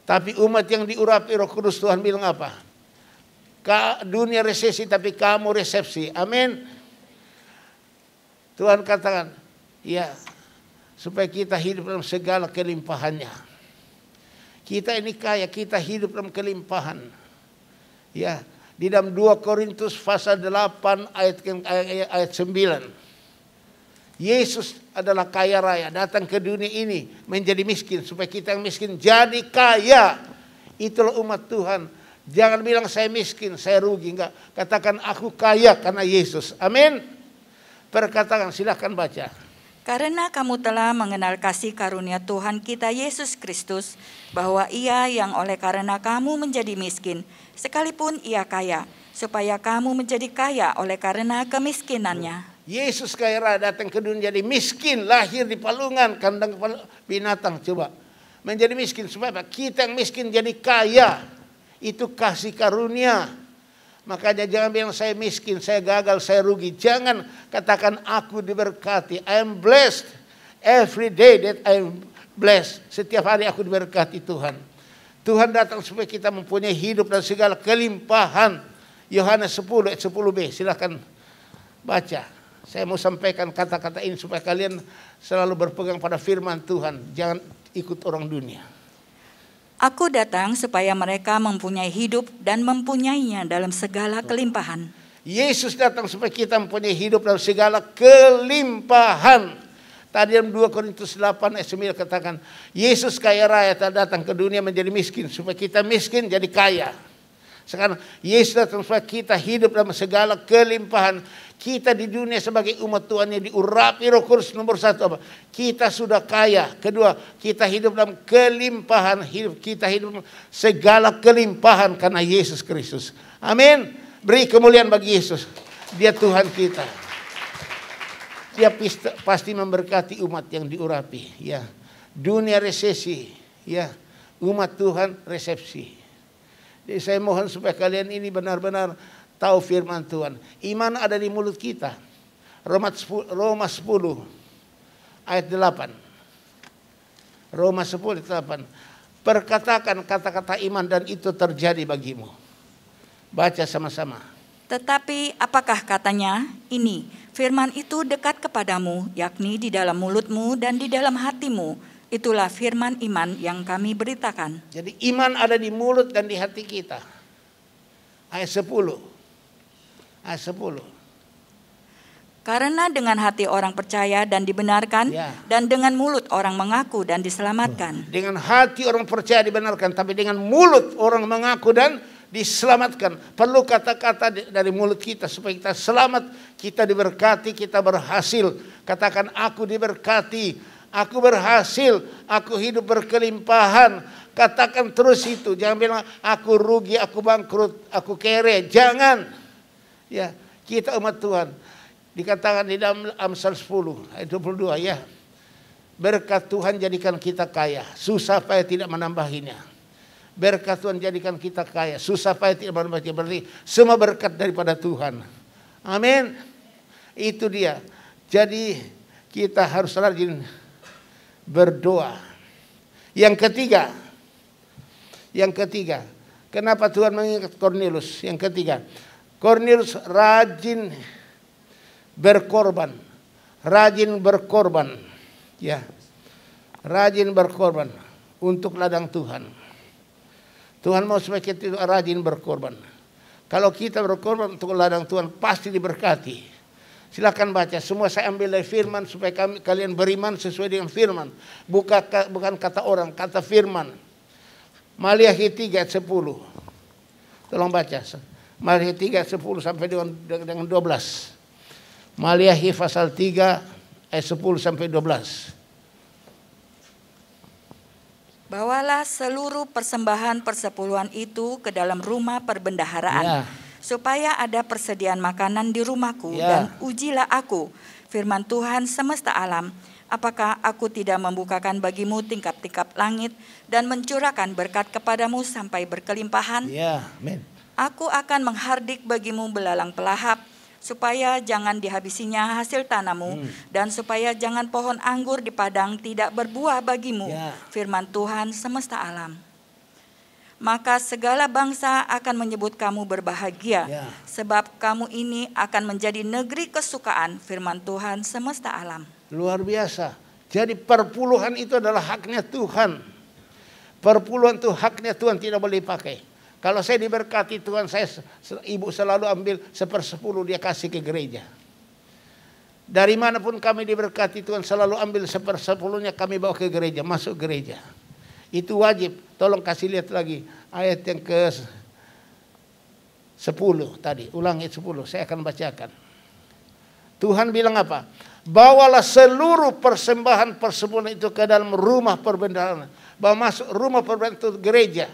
Tapi umat yang diurapi Roh Kudus, Tuhan bilang apa? Dunia resesi tapi kamu resepsi. Amin. Tuhan katakan, ya, supaya kita hidup dalam segala kelimpahannya. Kita ini kaya, kita hidup dalam kelimpahan. Ya. Di dalam 2 Korintus pasal 8 ayat 9. Yesus adalah kaya raya, datang ke dunia ini menjadi miskin supaya kita yang miskin jadi kaya. Itulah umat Tuhan. Jangan bilang saya miskin, saya rugi, enggak. Katakan aku kaya karena Yesus. Amin. Perkataan, silakan baca. Karena kamu telah mengenal kasih karunia Tuhan kita Yesus Kristus, bahwa Ia yang oleh karena kamu menjadi miskin, sekalipun Ia kaya, supaya kamu menjadi kaya oleh karena kemiskinannya. Yesus kaya raya datang ke dunia jadi miskin, lahir di palungan, kandang binatang. Coba, menjadi miskin supaya apa? Kita yang miskin jadi kaya. Itu kasih karunia. Makanya jangan bilang saya miskin, saya gagal, saya rugi. Jangan katakan aku diberkati. I am blessed. Every day that I am blessed. Setiap hari aku diberkati Tuhan. Tuhan datang supaya kita mempunyai hidup dan segala kelimpahan. Yohanes 10 ayat 10b. Silakan baca. Saya mau sampaikan kata-kata ini supaya kalian selalu berpegang pada firman Tuhan. Jangan ikut orang dunia. Aku datang supaya mereka mempunyai hidup dan mempunyainya dalam segala kelimpahan. Yesus datang supaya kita mempunyai hidup dalam segala kelimpahan. Tadi dalam 2 Korintus 8 ayat 9 katakan, Yesus kaya raya datang ke dunia menjadi miskin supaya kita miskin jadi kaya. Sekarang Yesus datang supaya kita hidup dalam segala kelimpahan. Kita di dunia sebagai umat Tuhan yang diurapi Roh Kudus, nomor 1 apa? Kita sudah kaya. Kedua, kita hidup dalam kelimpahan. Kita hidup dalam segala kelimpahan karena Yesus Kristus. Amin. Beri kemuliaan bagi Yesus. Dia Tuhan kita. Dia pasti memberkati umat yang diurapi. Ya, dunia resesi. Ya, umat Tuhan resepsi. Jadi saya mohon supaya kalian ini benar-benar tahu firman Tuhan. Iman ada di mulut kita. Roma 10 ayat 8. Roma 10 ayat 8. Perkatakan kata-kata iman dan itu terjadi bagimu. Baca sama-sama. Tetapi apakah katanya? Ini, firman itu dekat kepadamu, yakni di dalam mulutmu dan di dalam hatimu. Itulah firman iman yang kami beritakan. Jadi iman ada di mulut dan di hati kita. Ayat 10. Ayat 10. Karena dengan hati orang percaya dan dibenarkan, dan dengan mulut orang mengaku dan diselamatkan. Dengan hati orang percaya dibenarkan, tapi dengan mulut orang mengaku dan diselamatkan. Perlu kata-kata dari mulut kita supaya kita selamat, kita diberkati, kita berhasil. Katakan, aku diberkati, aku berhasil, aku hidup berkelimpahan. Katakan terus itu. Jangan bilang aku rugi, aku bangkrut, aku kere. Jangan. Ya, kita umat Tuhan. Dikatakan di dalam Amsal 10 ayat 22 ya. Berkat Tuhan jadikan kita kaya, susah payah tidak menambahinya. Berkat Tuhan jadikan kita kaya, susah payah tidak menambahinya. Berarti semua berkat daripada Tuhan. Amin. Itu dia. Jadi kita harus rajin berdoa. Yang ketiga, kenapa Tuhan mengingat Kornelius? Yang ketiga, Kornelius rajin berkorban, ya, rajin berkorban untuk ladang Tuhan. Tuhan mau supaya kita rajin berkorban. Kalau kita berkorban untuk ladang Tuhan pasti diberkati. Silakan baca. Semua saya ambil dari firman supaya kalian beriman sesuai dengan firman. Bukan kata orang, kata firman. Maliahi 3 ayat 10. Tolong baca. Maliahi 3 ayat 10 sampai dengan 12. Maliahi pasal 3 ayat 10 sampai 12. Bawalah seluruh persembahan persepuluhan itu ke dalam rumah perbendaharaan. Ya. Supaya ada persediaan makanan di rumahku, dan ujilah aku, firman Tuhan semesta alam, apakah aku tidak membukakan bagimu tingkap-tingkap langit dan mencurahkan berkat kepadamu sampai berkelimpahan? Amen. Aku akan menghardik bagimu belalang pelahap, supaya jangan dihabisinya hasil tanamu, dan supaya jangan pohon anggur di padang tidak berbuah bagimu, firman Tuhan semesta alam. Maka segala bangsa akan menyebut kamu berbahagia, sebab kamu ini akan menjadi negeri kesukaan, firman Tuhan semesta alam. Luar biasa. Jadi perpuluhan itu adalah haknya Tuhan. Perpuluhan itu haknya Tuhan, tidak boleh dipakai. Kalau saya diberkati Tuhan, ibu selalu ambil 1/10 dia kasih ke gereja. Dari manapun kami diberkati Tuhan, selalu ambil 1/10-nya kami bawa ke gereja, masuk gereja. Itu wajib. Tolong kasih lihat lagi ayat yang ke-10 tadi. Ulangi 10, saya akan bacakan. Tuhan bilang apa? Bawalah seluruh persembahan persepuluhan itu ke dalam rumah perbendaharaan. Bawa masuk rumah perbendaharaan itu gereja.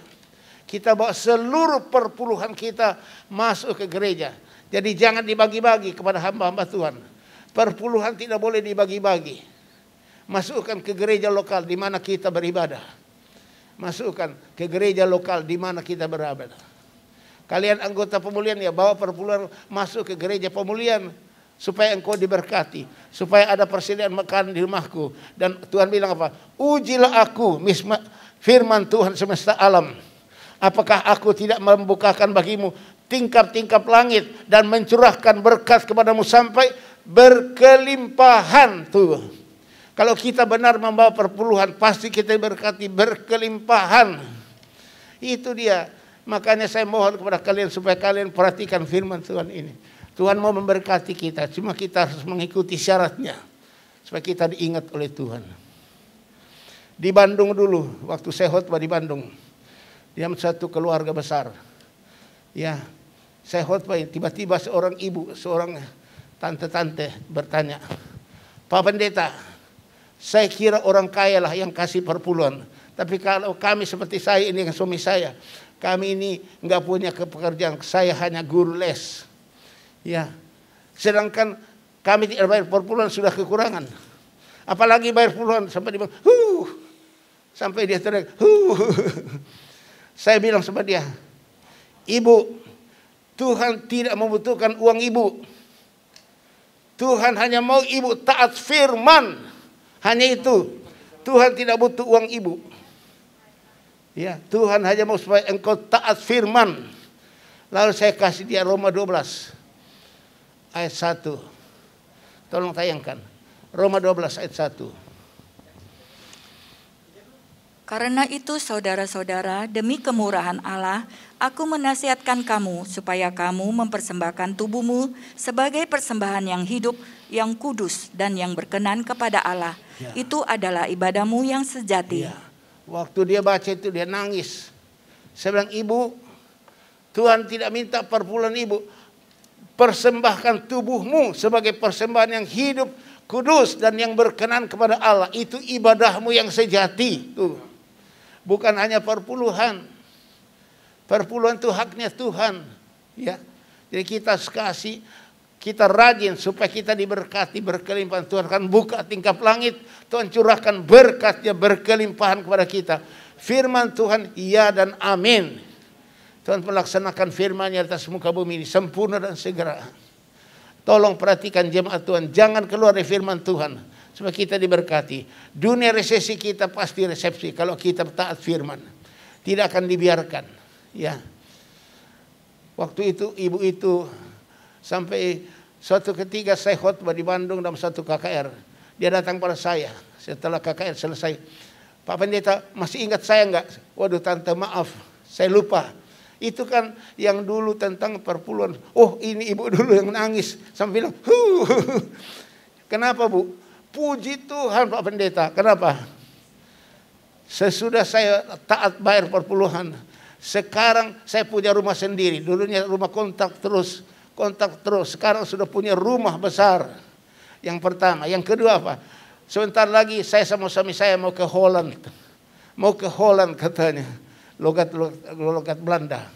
Kita bawa seluruh perpuluhan kita masuk ke gereja. Jadi jangan dibagi-bagi kepada hamba-hamba Tuhan. Perpuluhan tidak boleh dibagi-bagi. Masukkan ke gereja lokal di mana kita beribadah. Masukkan ke gereja lokal di mana kita berada. Kalian anggota pemulihan ya, bawa perpuluhan masuk ke gereja pemulihan supaya engkau diberkati, supaya ada persediaan makanan di rumahku. Dan Tuhan bilang apa? Ujilah aku, firman Tuhan semesta alam. Apakah aku tidak membukakan bagimu tingkap-tingkap langit dan mencurahkan berkat kepadamu sampai berkelimpahan tuh. Kalau kita benar membawa perpuluhan, pasti kita berkati berkelimpahan. Itu dia. Makanya saya mohon kepada kalian supaya kalian perhatikan firman Tuhan ini. Tuhan mau memberkati kita, cuma kita harus mengikuti syaratnya supaya kita diingat oleh Tuhan. Di Bandung dulu, waktu saya khotbah di Bandung, dia satu keluarga besar. Ya, saya khotbah, tiba-tiba seorang ibu, seorang tante-tante bertanya, Pak Pendeta, saya kira orang kaya lah yang kasih perpuluhan. Tapi kalau kami seperti saya ini, yang suami saya, kami ini nggak punya pekerjaan, saya hanya guru les. Ya, sedangkan kami tidak bayar perpuluhan sudah kekurangan. Apalagi bayar perpuluhan sampai dia bilang, sampai dia teriak, Saya bilang sama dia, Ibu, Tuhan tidak membutuhkan uang ibu. Tuhan hanya mau ibu taat firman. Hanya itu. Tuhan tidak butuh uang ibu. Ya, Tuhan hanya mau supaya engkau taat firman. Lalu saya kasih dia Roma 12 ayat 1. Tolong tayangkan. Roma 12 ayat 1. Karena itu saudara-saudara, demi kemurahan Allah, aku menasihatkan kamu supaya kamu mempersembahkan tubuhmu sebagai persembahan yang hidup, yang kudus, dan yang berkenan kepada Allah. Ya. Itu adalah ibadahmu yang sejati. Ya. Waktu dia baca itu dia nangis. Saya bilang, Ibu, Tuhan tidak minta perpuluhan ibu. Persembahkan tubuhmu sebagai persembahan yang hidup, kudus, dan yang berkenan kepada Allah. Itu ibadahmu yang sejati. Tuh. Bukan hanya perpuluhan. Perpuluhan itu haknya Tuhan. Ya. Jadi kita kasih, kita rajin supaya kita diberkati berkelimpahan. Tuhan akan buka tingkap langit. Tuhan curahkan berkatnya berkelimpahan kepada kita. Firman Tuhan iya dan amin. Tuhan melaksanakan firman-Nya atas muka bumi ini sempurna dan segera. Tolong perhatikan jemaat Tuhan. Jangan keluar dari firman Tuhan. Supaya kita diberkati. Dunia resesi kita pasti resepsi kalau kita taat firman. Tidak akan dibiarkan. Ya. Waktu itu ibu itu sampai suatu ketika saya khotbah di Bandung dalam satu KKR. Dia datang pada saya setelah KKR selesai. Pak Pendeta masih ingat saya enggak? Waduh tante maaf, saya lupa. Itu kan yang dulu tentang perpuluhan. Oh ini ibu dulu yang nangis. Sampai bilang, Kenapa Bu? Puji Tuhan Pak Pendeta. Kenapa? Sesudah saya taat bayar perpuluhan. Sekarang saya punya rumah sendiri. Dulunya rumah kontak terus. Sekarang sudah punya rumah besar. Yang pertama. Yang kedua apa? Sebentar lagi saya sama suami saya mau ke Holland. Mau ke Holland katanya. Logat Belanda.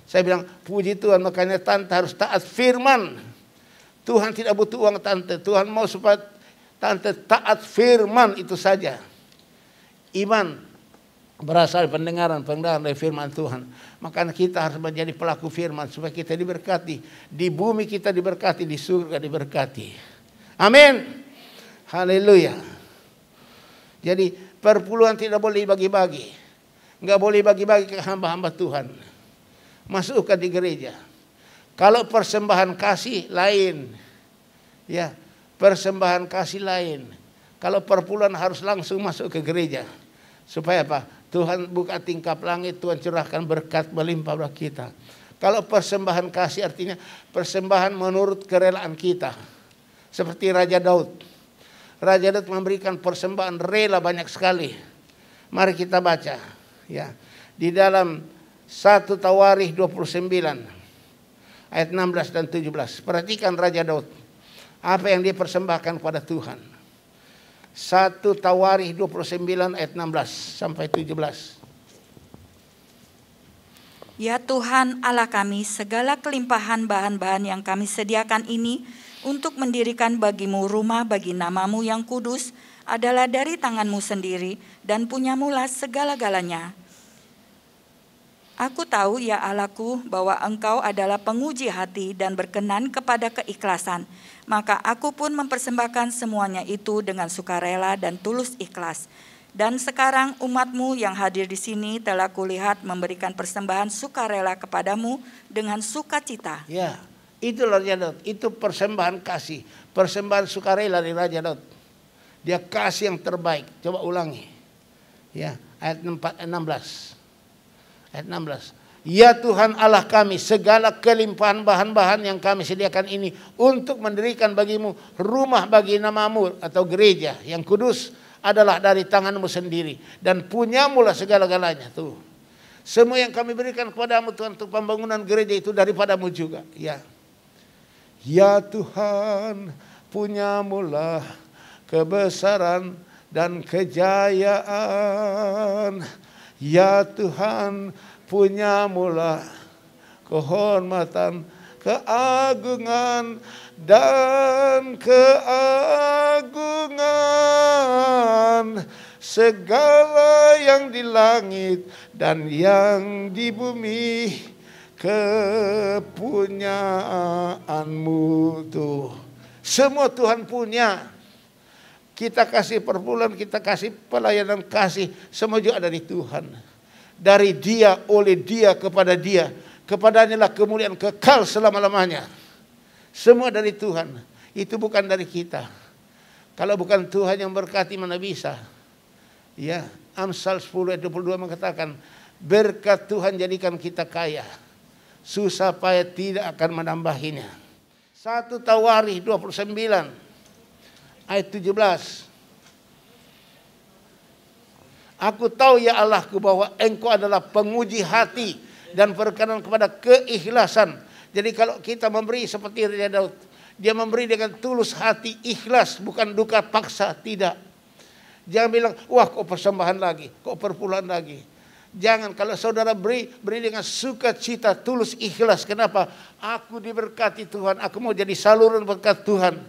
Saya bilang, puji Tuhan, makanya tante harus taat firman. Tuhan tidak butuh uang tante. Tuhan mau supaya tante taat firman itu saja. Iman berasal dari pendengaran dari firman Tuhan. Makanya kita harus menjadi pelaku firman supaya kita diberkati. Di bumi kita diberkati, di surga diberkati. Amin. Haleluya. Jadi perpuluhan tidak boleh bagi-bagi. Enggak boleh bagi-bagi ke hamba-hamba Tuhan. Masukkan di gereja. Kalau persembahan kasih lain. Ya, persembahan kasih lain. Kalau perpuluhan harus langsung masuk ke gereja. Supaya apa? Tuhan buka tingkap langit, Tuhan curahkan berkat melimpah pada kita. Kalau persembahan kasih artinya persembahan menurut kerelaan kita. Seperti Raja Daud. Raja Daud memberikan persembahan rela banyak sekali. Mari kita baca. Ya, di dalam 1 Tawarikh 29 ayat 16 dan 17. Perhatikan Raja Daud. Apa yang dia persembahkan kepada Tuhan. 1 Tawarikh 29 ayat 16 sampai 17. Ya Tuhan Allah kami, segala kelimpahan bahan-bahan yang kami sediakan ini untuk mendirikan bagimu rumah bagi namamu yang kudus adalah dari tanganmu sendiri dan punyamulah segala-galanya. Aku tahu ya Allahku bahwa Engkau adalah penguji hati dan berkenan kepada keikhlasan. Maka aku pun mempersembahkan semuanya itu dengan sukarela dan tulus ikhlas. Dan sekarang umatmu yang hadir di sini telah kulihat memberikan persembahan sukarela kepadamu dengan sukacita. Ya, itulah Raja Daud. Itu persembahan kasih, persembahan sukarela dari Raja Daud. Dia kasih yang terbaik. Coba ulangi. Ya, ayat 16. Ayat 16. Ya Tuhan Allah kami, segala kelimpahan bahan-bahan yang kami sediakan ini untuk mendirikan bagimu rumah bagi namamu atau gereja yang kudus adalah dari tanganmu sendiri. Dan punyamulah segala-galanya. Tuh. Semua yang kami berikan kepadamu Tuhan untuk pembangunan gereja itu daripadamu juga. Ya. Ya Tuhan, punyamulah kebesaran dan kejayaan. Ya Tuhan, punyamulah kehormatan, keagungan, dan keagungan. Segala yang di langit dan yang di bumi kepunyaanmu tuh. Semua Tuhan punya. Kita kasih perpuluhan, kita kasih pelayanan, kasih semua juga dari Tuhan. Dari Dia, oleh Dia, kepada Dia. Kepadanya lah kemuliaan kekal selama-lamanya. Semua dari Tuhan. Itu bukan dari kita. Kalau bukan Tuhan yang berkati, mana bisa? Ya, Amsal 10 ayat 22 mengatakan, berkat Tuhan jadikan kita kaya. Susah payah tidak akan menambahinya. 1 Tawarikh 29 ayat 17. Aku tahu ya Allahku bahwa Engkau adalah penguji hati dan berkenan kepada keikhlasan. Jadi kalau kita memberi seperti Raja Daud, dia memberi dengan tulus hati, ikhlas, bukan duka paksa, tidak. Jangan bilang, wah kok persembahan lagi, kok perpuluhan lagi. Jangan, kalau saudara beri dengan sukacita, tulus, ikhlas. Kenapa? Aku diberkati Tuhan, aku mau jadi saluran berkat Tuhan.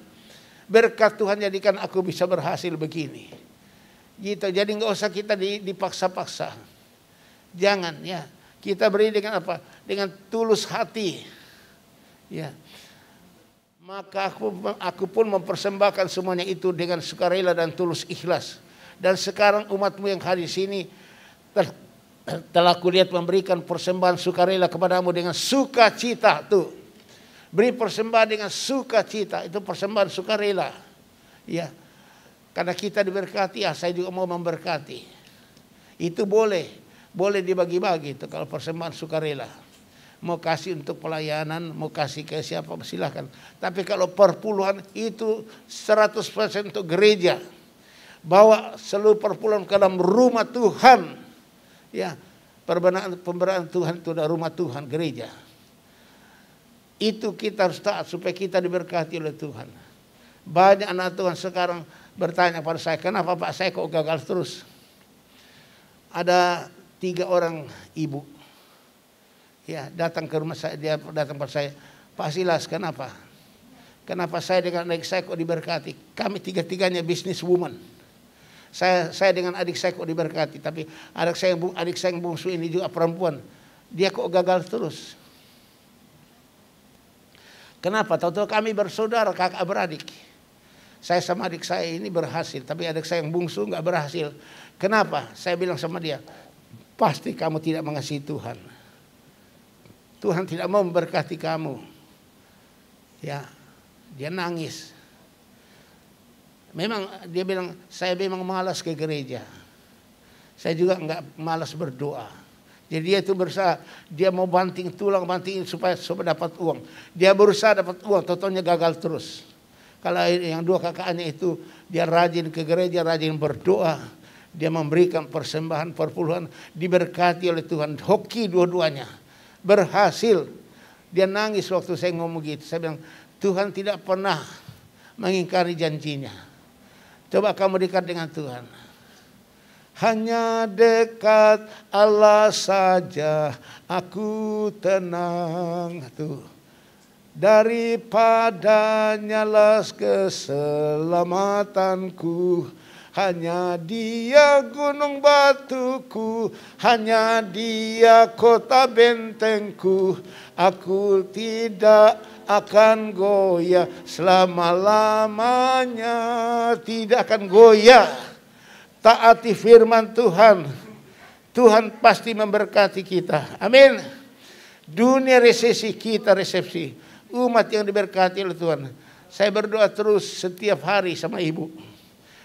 Berkat Tuhan jadikan aku bisa berhasil begini. Gitu, jadi nggak usah kita dipaksa-paksa. Jangan ya, kita beri dengan apa? Dengan tulus hati. Ya. Maka aku pun mempersembahkan semuanya itu dengan sukarela dan tulus ikhlas. Dan sekarang umatmu yang hadir di sini telah kulihat memberikan persembahan sukarela kepadamu dengan sukacita. Tuh, beri persembahan dengan sukacita, itu persembahan sukarela. Ya, karena kita diberkati, ya saya juga mau memberkati. Itu boleh dibagi-bagi itu kalau persembahan sukarela. Mau kasih untuk pelayanan, mau kasih ke siapa silahkan. Tapi kalau perpuluhan itu 100% untuk gereja. Bawa seluruh perpuluhan ke dalam rumah Tuhan. Ya, pemberanaan Tuhan itu adalah rumah Tuhan, gereja. Itu kita harus taat supaya kita diberkati oleh Tuhan. Banyak anak Tuhan sekarang bertanya pada saya, kenapa Pak saya kok gagal terus? Ada 3 orang ibu. Ya, datang ke rumah saya, dia datang pada saya, Pak Silas, kenapa? Kenapa saya dengan adik saya kok diberkati? Kami 3-tiganya businesswoman. Saya dengan adik saya kok diberkati, tapi adik saya yang bungsu ini juga perempuan. Dia kok gagal terus? Kenapa? Tahu-tahu kami bersaudara, kakak beradik. Saya sama adik saya ini berhasil, tapi adik saya yang bungsu nggak berhasil. Kenapa? Saya bilang sama dia, pasti kamu tidak mengasihi Tuhan. Tuhan tidak mau memberkati kamu. Ya, dia nangis. Memang dia bilang, saya memang malas ke gereja. Saya juga nggak malas berdoa. Jadi dia itu berusaha, dia mau banting tulang, banting supaya dapat uang. Dia berusaha dapat uang, totalnya gagal terus. Kalau yang 2 kakaknya itu, dia rajin ke gereja, rajin berdoa. Dia memberikan persembahan, perpuluhan, diberkati oleh Tuhan. Hoki dua-duanya. Berhasil. Dia nangis waktu saya ngomong gitu. Saya bilang, Tuhan tidak pernah mengingkari janjinya. Coba kamu dekat dengan Tuhan. Hanya dekat Allah saja aku tenang. Tuh. Daripadanya lah keselamatanku. Hanya Dia gunung batuku, hanya Dia kota bentengku. Aku tidak akan goyah selama-lamanya, tidak akan goyah. Taati firman Tuhan. Tuhan pasti memberkati kita. Amin. Dunia resesi, kita resepsi. Umat yang diberkati oleh Tuhan. Saya berdoa terus setiap hari sama ibu.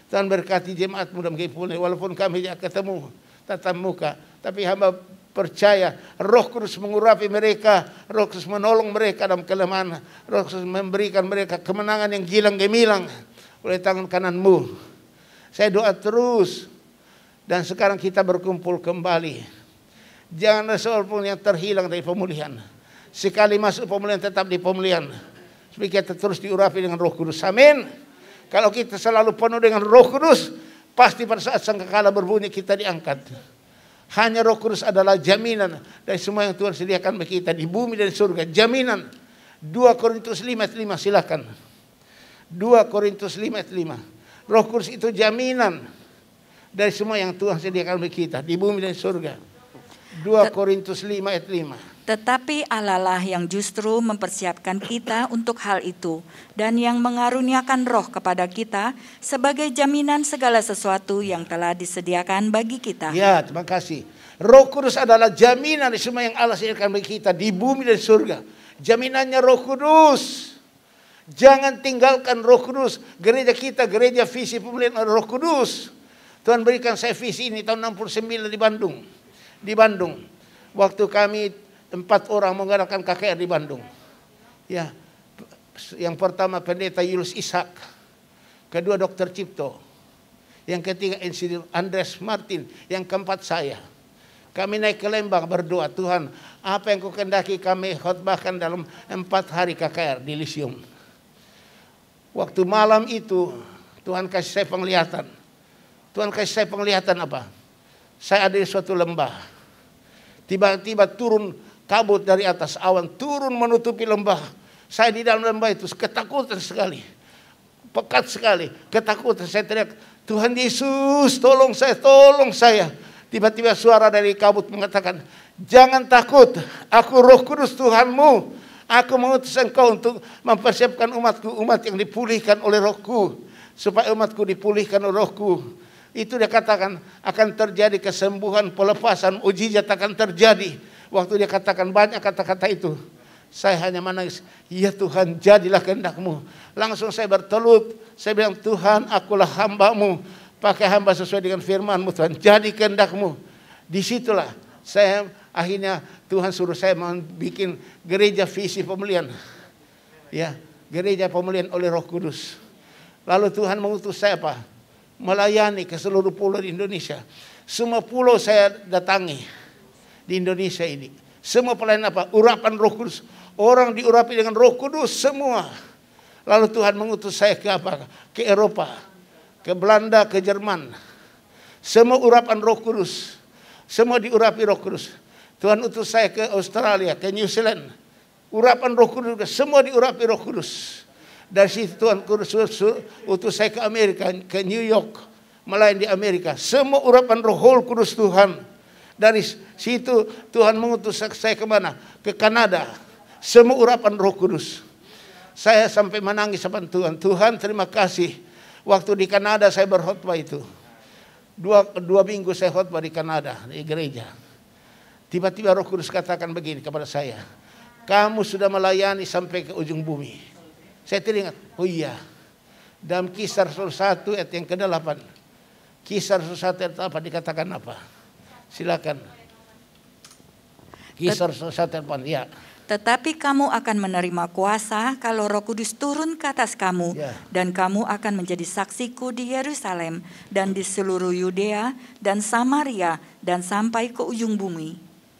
Tuhan berkati jemaat mudah menghibur. Walaupun kami tidak ketemu tatap muka, tapi hamba percaya Roh Kudus mengurapi mereka, Roh Kudus menolong mereka dalam kelemahan, Roh Kudus memberikan mereka kemenangan yang gilang gemilang oleh tangan kananmu. Saya doa terus, dan sekarang kita berkumpul kembali. Jangan ada seorang pun yang terhilang dari pemulihan. Sekali masuk pemulihan tetap di pemulihan. Supaya kita terus diurapi dengan Roh Kudus. Amin. Kalau kita selalu penuh dengan Roh Kudus, pasti pada saat sangkakala berbunyi kita diangkat. Hanya Roh Kudus adalah jaminan dari semua yang Tuhan sediakan bagi kita di bumi dan surga. Jaminan. 2 Korintus 5 ayat 5 silakan. 2 Korintus 5 ayat 5. Roh Kudus itu jaminan dari semua yang Tuhan sediakan bagi kita di bumi dan surga. 2 Korintus 5 ayat 5. Tetapi Allah lah yang justru mempersiapkan kita untuk hal itu, dan yang mengaruniakan Roh kepada kita sebagai jaminan segala sesuatu yang telah disediakan bagi kita. Ya, terima kasih. Roh Kudus adalah jaminan dari semua yang Allah sediakan bagi kita di bumi dan surga. Jaminannya Roh Kudus. Jangan tinggalkan Roh Kudus. Gereja kita, gereja visi pemulihan Roh Kudus. Tuhan berikan saya visi ini tahun 69 di Bandung. Di Bandung. Waktu kami 4 orang mengadakan KKR di Bandung. Ya, yang pertama Pendeta Yulus Ishak, kedua Dr. Cipto, yang ketiga Insinyur Andres Martin, yang keempat saya. Kami naik ke Lembang berdoa, Tuhan, apa yang Kau kehendaki kami khotbahkan dalam 4 hari KKR di Lyceum. Waktu malam itu Tuhan kasih saya penglihatan. Tuhan kasih saya penglihatan apa? Saya ada di suatu lembah. Tiba-tiba turun kabut dari atas, awan turun menutupi lembah. Saya di dalam lembah itu ketakutan sekali. Pekat sekali, ketakutan. Saya teriak, Tuhan Yesus, tolong saya, tolong saya. Tiba-tiba suara dari kabut mengatakan, jangan takut, aku Roh Kudus Tuhanmu. Aku mengutus engkau untuk mempersiapkan umatku, umat yang dipulihkan oleh Rohku. Supaya umatku dipulihkan oleh Rohku. Itu dia katakan akan terjadi kesembuhan, pelepasan, mujizat akan terjadi. Waktu dia katakan banyak kata-kata itu, saya hanya menangis. Ya Tuhan, jadilah kehendak-Mu. Langsung saya bertelut. Saya bilang, Tuhan, akulah hamba-Mu. Pakai hamba sesuai dengan firman-Mu, Tuhan. Jadi kehendak-Mu. Disitulah saya akhirnya Tuhan suruh saya membuat gereja visi pemulihan. Ya, gereja pemulihan oleh Roh Kudus. Lalu Tuhan mengutus saya apa? Melayani ke seluruh pulau di Indonesia. Semua pulau saya datangi. Di Indonesia ini. Semua pelayanan apa? Urapan Roh Kudus. Orang diurapi dengan Roh Kudus semua. Lalu Tuhan mengutus saya ke apa? Ke Eropa. Ke Belanda, ke Jerman. Semua urapan Roh Kudus. Semua diurapi Roh Kudus. Tuhan utus saya ke Australia, ke New Zealand. Urapan Roh Kudus. Semua diurapi Roh Kudus. Dari situ Tuhan utus saya ke Amerika, ke New York. Melayani di Amerika. Semua urapan Roh Kudus Tuhan. Dari situ Tuhan mengutus saya ke mana? Ke Kanada. Semua urapan Roh Kudus. Saya sampai menangis sama Tuhan. Tuhan, terima kasih. Waktu di Kanada saya berkhotbah itu. Dua minggu saya khotbah di Kanada, di gereja. Tiba-tiba Roh Kudus katakan begini kepada saya. Kamu sudah melayani sampai ke ujung bumi. Saya teringat, oh iya. Dalam Kisah Rasul 1 ayat yang ke-8. Kisah Rasul 1 ayat apa dikatakan apa? Silakan. Kisah 1 ya. Tetapi kamu akan menerima kuasa kalau Roh Kudus turun ke atas kamu, dan kamu akan menjadi saksiku di Yerusalem dan di seluruh Yudea dan Samaria dan sampai ke ujung bumi.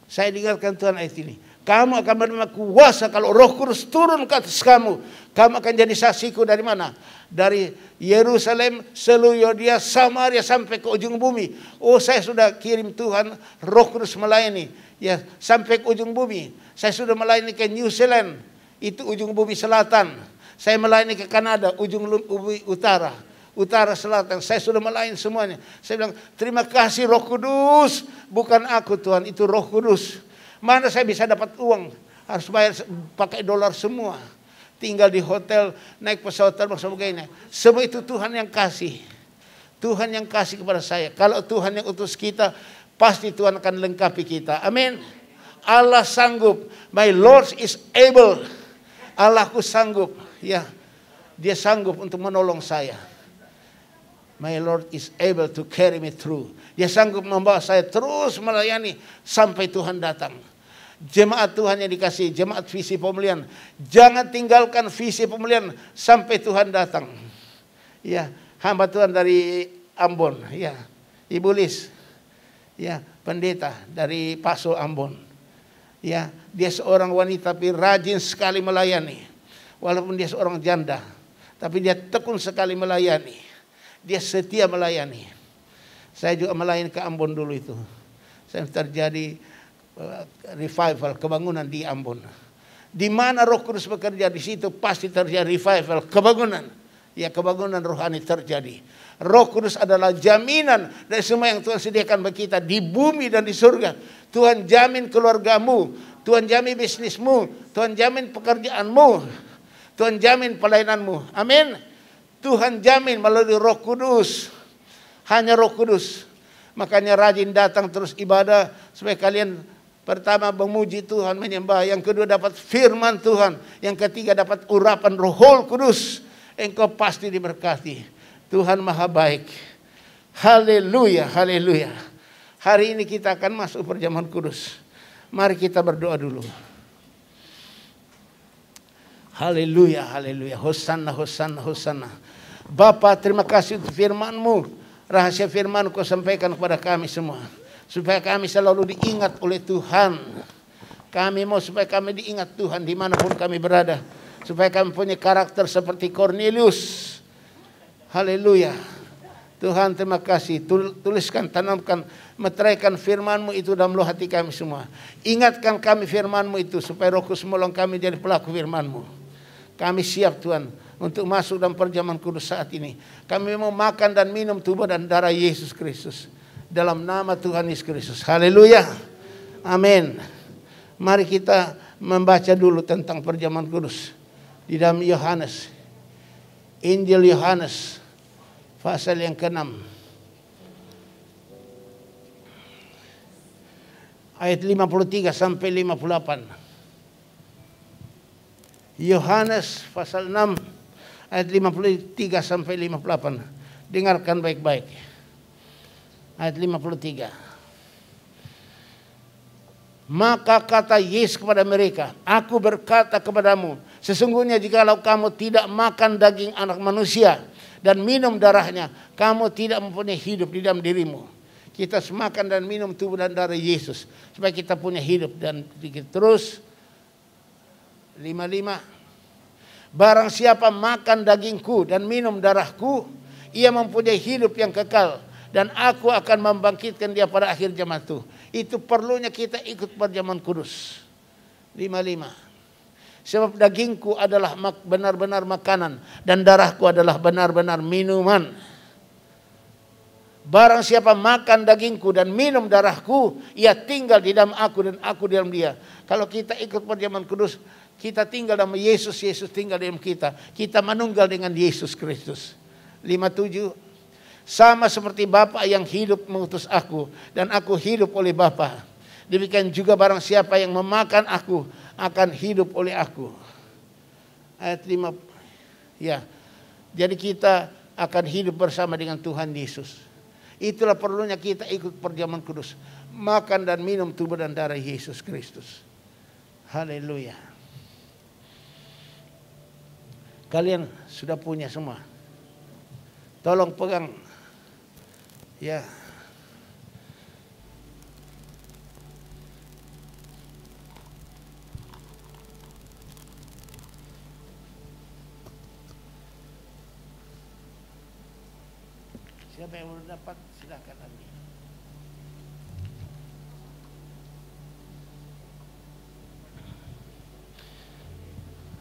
Saya dengarkan Tuhan ayat ini. Kamu akan menerima kuasa kalau Roh Kudus turun ke atas kamu. Kamu akan jadi saksiku dari mana? Dari Yerusalem, seluruh Yudea, Samaria sampai ke ujung bumi. Oh, saya sudah kirim Tuhan Roh Kudus melayani. Ya, sampai ke ujung bumi. Saya sudah melayani ke New Zealand. Itu ujung bumi selatan. Saya melayani ke Kanada, ujung bumi utara. Utara selatan. Saya sudah melayani semuanya. Saya bilang, terima kasih Roh Kudus. Bukan aku Tuhan, itu Roh Kudus. Mana saya bisa dapat uang? Harus bayar pakai dolar semua. Tinggal di hotel, naik pesawat terbang sebagainya. Semua itu Tuhan yang kasih. Tuhan yang kasih kepada saya. Kalau Tuhan yang utus kita, pasti Tuhan akan lengkapi kita. Amin. Allah sanggup. My Lord is able. Allahku sanggup. Ya, Dia sanggup untuk menolong saya. My Lord is able to carry me through. Dia sanggup membawa saya terus melayani sampai Tuhan datang. Jemaat Tuhan yang dikasihi, jemaat visi pemulihan, jangan tinggalkan visi pemulihan sampai Tuhan datang. Ya, hamba Tuhan dari Ambon, ya, Ibu Lis, ya, pendeta dari Paso Ambon. Ya, dia seorang wanita tapi rajin sekali melayani. Walaupun dia seorang janda, tapi dia tekun sekali melayani. Dia setia melayani. Saya juga melayani ke Ambon dulu itu. Saya terjadi revival, kebangunan di Ambon. Di mana Roh Kudus bekerja, di situ pasti terjadi revival, kebangunan. Ya, kebangunan rohani terjadi. Roh Kudus adalah jaminan dari semua yang Tuhan sediakan bagi kita di bumi dan di surga. Tuhan jamin keluargamu, Tuhan jamin bisnismu, Tuhan jamin pekerjaanmu, Tuhan jamin pelayananmu. Amin. Tuhan jamin melalui Roh Kudus. Hanya Roh Kudus. Makanya rajin datang terus ibadah supaya kalian pertama memuji Tuhan, menyembah. Yang kedua dapat firman Tuhan. Yang ketiga dapat urapan Roh Kudus. Engkau pasti diberkati. Tuhan Maha baik. Haleluya, haleluya. Hari ini kita akan masuk perjamuan kudus. Mari kita berdoa dulu. Haleluya, haleluya. Hosanna, hosanna, hosanna. Bapa, terima kasih untuk firman-Mu. Rahasia firman Kau sampaikan kepada kami semua. Supaya kami selalu diingat oleh Tuhan. Kami mau supaya kami diingat Tuhan dimanapun kami berada. Supaya kami punya karakter seperti Cornelius. Haleluya. Tuhan terima kasih. Tuliskan, tanamkan, meteraikan firman-Mu itu dalam lubuk hati kami semua. Ingatkan kami firman-Mu itu supaya Roh Kudus menolong kami jadi pelaku firman-Mu. Kami siap Tuhan untuk masuk dalam perjamuan kudus saat ini. Kami mau makan dan minum tubuh dan darah Yesus Kristus. Dalam nama Tuhan Yesus Kristus. Haleluya. Amin. Mari kita membaca dulu tentang perjamuan kudus. Di dalam Yohanes. Injil Yohanes. Pasal yang ke-6. Ayat 53 sampai 58. Yohanes pasal 6 ayat 53 sampai 58. Dengarkan baik-baik. Ayat 53. Maka kata Yesus kepada mereka, Aku berkata kepadamu, sesungguhnya jikalau kamu tidak makan daging anak manusia dan minum darahnya, kamu tidak mempunyai hidup di dalam dirimu. Kita makan dan minum tubuh dan darah Yesus supaya kita punya hidup. Dan terus 55. Barang siapa makan dagingku dan minum darahku, ia mempunyai hidup yang kekal, dan aku akan membangkitkan dia pada akhir zaman itu perlunya kita ikut perjamuan kudus. 55. Sebab dagingku adalah benar-benar makanan dan darahku adalah benar-benar minuman. Barang siapa makan dagingku dan minum darahku, ia tinggal di dalam aku dan aku di dalam dia. Kalau kita ikut perjamuan kudus, kita tinggal dalam Yesus, Yesus tinggal dalam kita. Kita menunggal dengan Yesus Kristus. 57. Sama seperti Bapa yang hidup mengutus aku, dan aku hidup oleh Bapa. Demikian juga barang siapa yang memakan aku, akan hidup oleh aku. Ayat 5. Ya. Jadi kita akan hidup bersama dengan Tuhan Yesus. Itulah perlunya kita ikut perjamuan kudus. Makan dan minum tubuh dan darah Yesus Kristus. Haleluya. Kalian sudah punya semua. Tolong pegang. Ya. Siapa yang belum dapat, silakan ambil.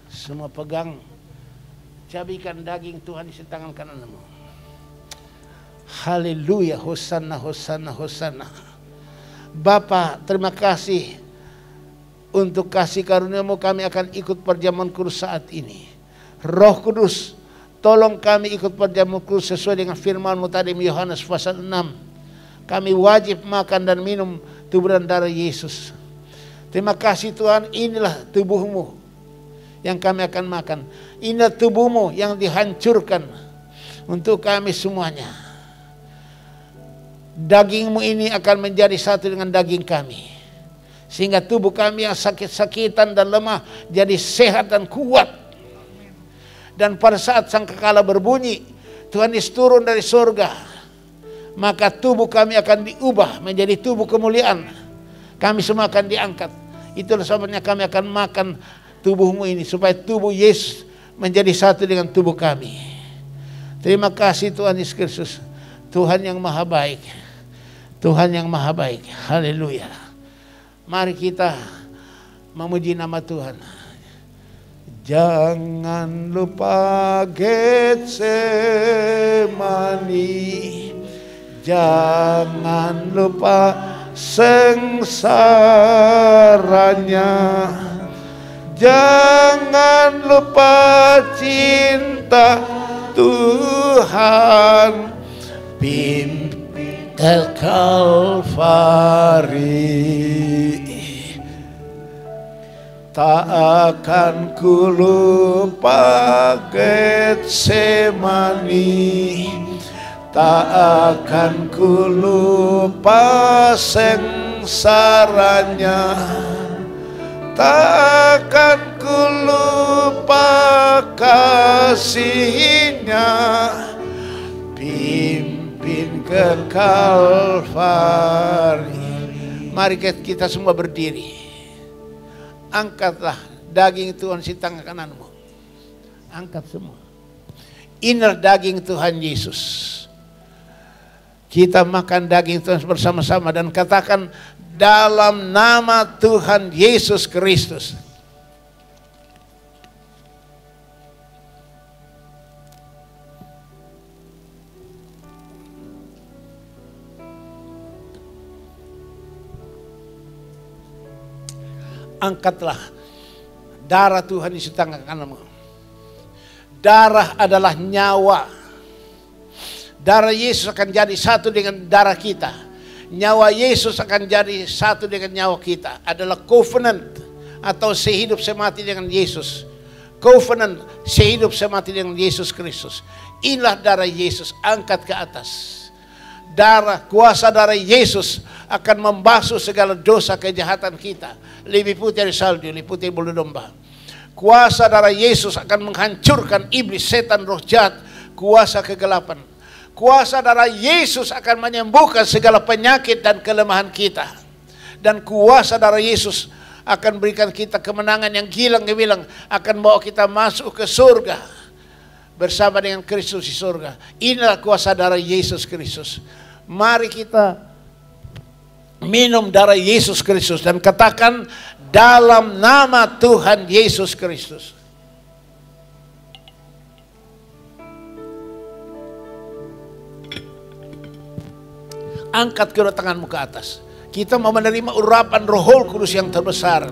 Semua pegang. Cabikan daging Tuhan di tangan kananmu. Haleluya, hosanna, hosanna, hosanna. Bapa, terima kasih untuk kasih karunia-Mu, kami akan ikut perjamuan kudus saat ini. Roh Kudus, tolong kami ikut perjamuan kudus sesuai dengan firman-Mu tadi di Yohanes pasal 6. Kami wajib makan dan minum tubuh dan darah Yesus. Terima kasih Tuhan, inilah tubuh-Mu yang kami akan makan. Inilah tubuh-Mu yang dihancurkan untuk kami semuanya. dagingmu ini akan menjadi satu dengan daging kami, sehingga tubuh kami yang sakit-sakitan dan lemah jadi sehat dan kuat. Dan pada saat sangkakala berbunyi, Tuhan Yesus turun dari surga, maka tubuh kami akan diubah menjadi tubuh kemuliaan. Kami semua akan diangkat. Itulah sebabnya kami akan makan tubuhmu ini, supaya tubuh Yesus menjadi satu dengan tubuh kami. Terima kasih Tuhan Yesus Kristus, Tuhan yang maha baik, Tuhan yang maha baik. Haleluya. Mari kita memuji nama Tuhan. Jangan lupa Getsemani, jangan lupa sengsaranya, jangan lupa cinta Tuhan pimpin ke Kalvari. Tak akan ku lupa Getsemani, tak akan ku lupa sengsaranya, tak akan ku lupa kasihnya, pimpin ke Kalvari. Mari kita semua berdiri. Angkatlah daging Tuhan di tangan kananmu. Angkat semua. Inilah daging Tuhan Yesus. Kita makan daging Tuhan bersama-sama dan katakan, dalam nama Tuhan Yesus Kristus. Angkatlah darah Tuhan di tangan kananmu. Darah adalah nyawa. Darah Yesus akan jadi satu dengan darah kita. Nyawa Yesus akan jadi satu dengan nyawa kita. Adalah covenant atau sehidup semati dengan Yesus. Covenant, sehidup semati dengan Yesus Kristus. Inilah darah Yesus, angkat ke atas. Kuasa darah Yesus akan membasuh segala dosa kejahatan kita. Lebih putih dari salju, lebih putih bulu domba. Kuasa darah Yesus akan menghancurkan iblis, setan, roh jahat, kuasa kegelapan. Kuasa darah Yesus akan menyembuhkan segala penyakit dan kelemahan kita. Dan kuasa darah Yesus akan berikan kita kemenangan yang gilang-gilang, akan bawa kita masuk ke surga bersama dengan Kristus di surga. Inilah kuasa darah Yesus Kristus. Mari kita minum darah Yesus Kristus dan katakan, dalam nama Tuhan Yesus Kristus. Angkat kedua tanganmu ke atas. Kita mau menerima urapan Roh Kudus yang terbesar.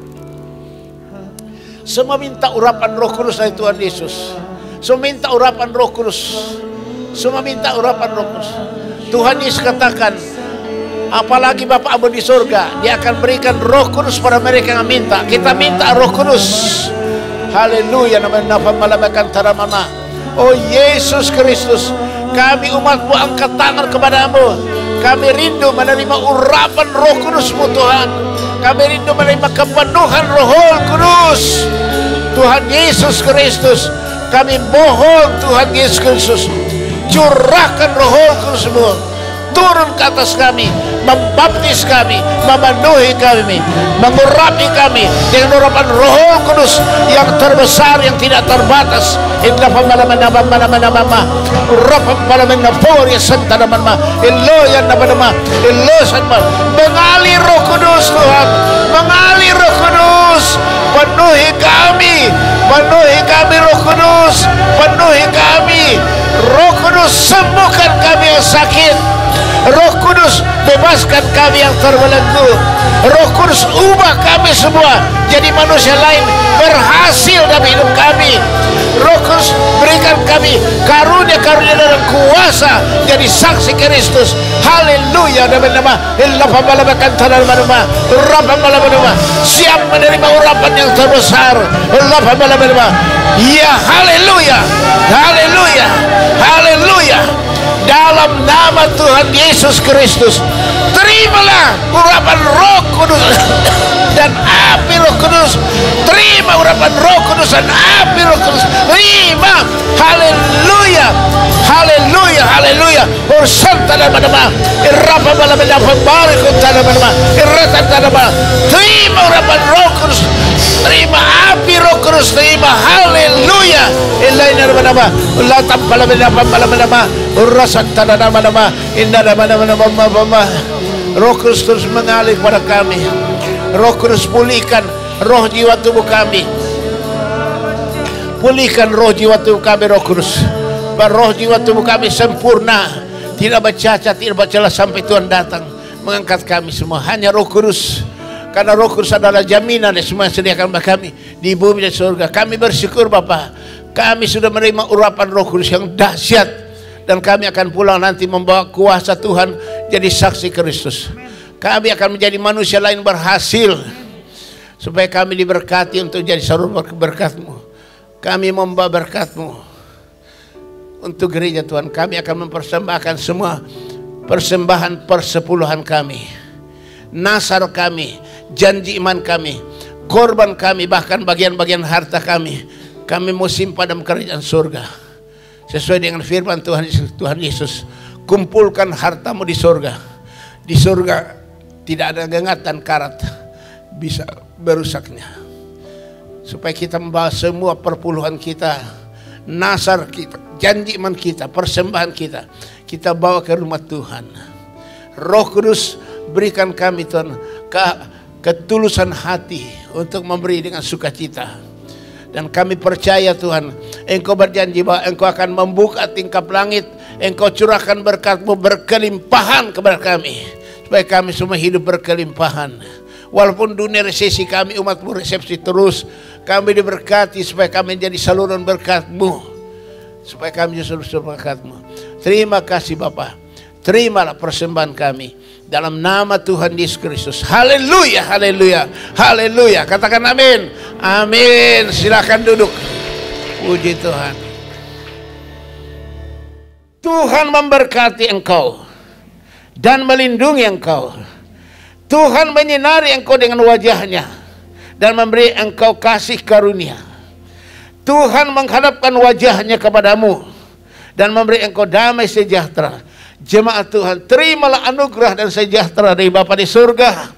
Semua minta urapan Roh Kudus dari Tuhan Yesus. Semua minta urapan Roh Kudus. Semua minta urapan Roh Kudus. Tuhan Yesus katakan, apalagi Bapa Abu di surga, Dia akan berikan Roh Kudus pada mereka yang minta. Kita minta Roh Kudus. Haleluya. Oh Yesus Kristus, kami umat-Mu angkat tangan kepadamu. Kami rindu menerima urapan Roh Kudus-Mu Tuhan. Kami rindu menerima kepenuhan Roh Kudus. Tuhan Yesus Kristus, kami mohon Tuhan Yesus Kristus, curahkan Roh Kudus-Mu turun ke atas kami, membaptis kami, memenuhi kami, mengurapi kami dengan urapan Roh Kudus yang terbesar, yang tidak terbatas. Mengalir Roh Kudus Tuhan, mengalir Roh Kudus, penuhi kami Roh Kudus, penuhi kami Roh Kudus, sembuhkan kami yang sakit. Roh Kudus, bebaskan kami yang terbelenggu. Roh Kudus, ubah kami semua jadi manusia lain, berhasil dalam hidup kami. Roh Kudus, berikan kami karunia-karunia dalam kuasa jadi saksi Kristus. Haleluya. Siap menerima urapan yang terbesar. Ya, haleluya, haleluya, haleluya. Dalam dalam nama Tuhan Yesus Kristus. Terimalah urapan Roh Kudus dan api Roh Kudus. Terima urapan Roh Kudus dan api Roh Kudus. Terima. Haleluya. Haleluya. Haleluya. Ursanta dan nama irapa bala benda pembarikun tanah nama iratan tanah bala. Terima urapan Roh Kudus. Terima api Roh Kudus. Terima. Haleluya. Ilaina nama la tampala benda nama urasan tanah nama inna nama Roh Kudus terus mengalir kepada kami. Roh Kudus pulihkan roh jiwa tubuh kami. Pulihkan roh jiwa tubuh kami, Roh Kudus. Roh jiwa tubuh kami sempurna, tidak bercacat, tidak bercela sampai Tuhan datang mengangkat kami semua. Hanya Roh Kudus. Karena Roh Kudus adalah jaminan yang semua sediakan bagi kami di bumi dan surga. Kami bersyukur Bapa. Kami sudah menerima urapan Roh Kudus yang dahsyat. Dan kami akan pulang nanti membawa kuasa Tuhan jadi saksi Kristus. Kami akan menjadi manusia lain berhasil. Supaya kami diberkati untuk jadi saluran berkat-Mu. Kami membawa berkat-Mu untuk gereja Tuhan. Kami akan mempersembahkan semua persembahan persepuluhan kami, nasar kami, janji iman kami, korban kami, bahkan bagian-bagian harta kami. Kami mau simpan dalam kerajaan surga. Sesuai dengan firman Tuhan Yesus, kumpulkan hartamu di surga. Di surga tidak ada gengatan karat bisa berusaknya. Supaya kita membawa semua perpuluhan kita, nasar kita, janji iman kita, persembahan kita, kita bawa ke rumah Tuhan. Roh Kudus berikan kami Tuhan ketulusan hati untuk memberi dengan sukacita. Dan kami percaya Tuhan, Engkau berjanji bahwa Engkau akan membuka tingkap langit, Engkau curahkan berkat-Mu berkelimpahan kepada kami, supaya kami semua hidup berkelimpahan. Walaupun dunia resesi, kami umat-Mu resepsi terus. Kami diberkati supaya kami jadi saluran berkat-Mu, supaya kami jadi saluran berkat-Mu. Terima kasih Bapa. Terimalah persembahan kami dalam nama Tuhan Yesus Kristus. Haleluya, haleluya, haleluya. Katakan amin. Amin. Silakan duduk. Puji Tuhan. Tuhan memberkati engkau dan melindungi engkau. Tuhan menyinari engkau dengan wajahnya dan memberi engkau kasih karunia. Tuhan menghadapkan wajahnya kepadamu dan memberi engkau damai sejahtera. Jemaat Tuhan, terimalah anugerah dan sejahtera dari Bapa di surga,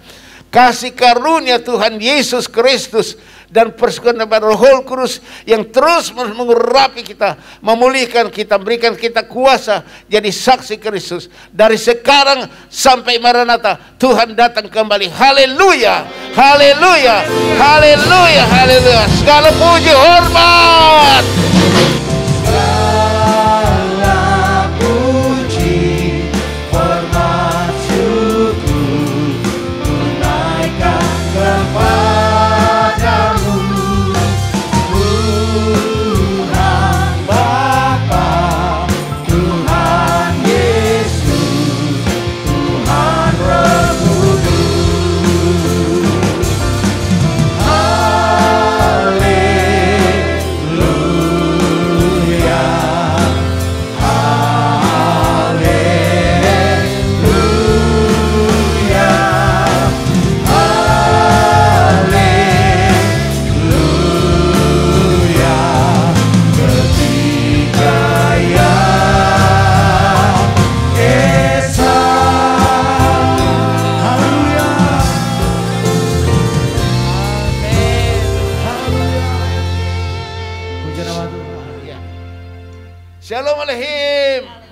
kasih karunia Tuhan Yesus Kristus, dan persekutuan Roh Kudus yang terus mengurapi kita, memulihkan kita, berikan kita kuasa jadi saksi Kristus. Dari sekarang sampai Maranatha, Tuhan datang kembali. Haleluya, haleluya, haleluya, haleluya. Segala puji hormat. Shalom Aleichem.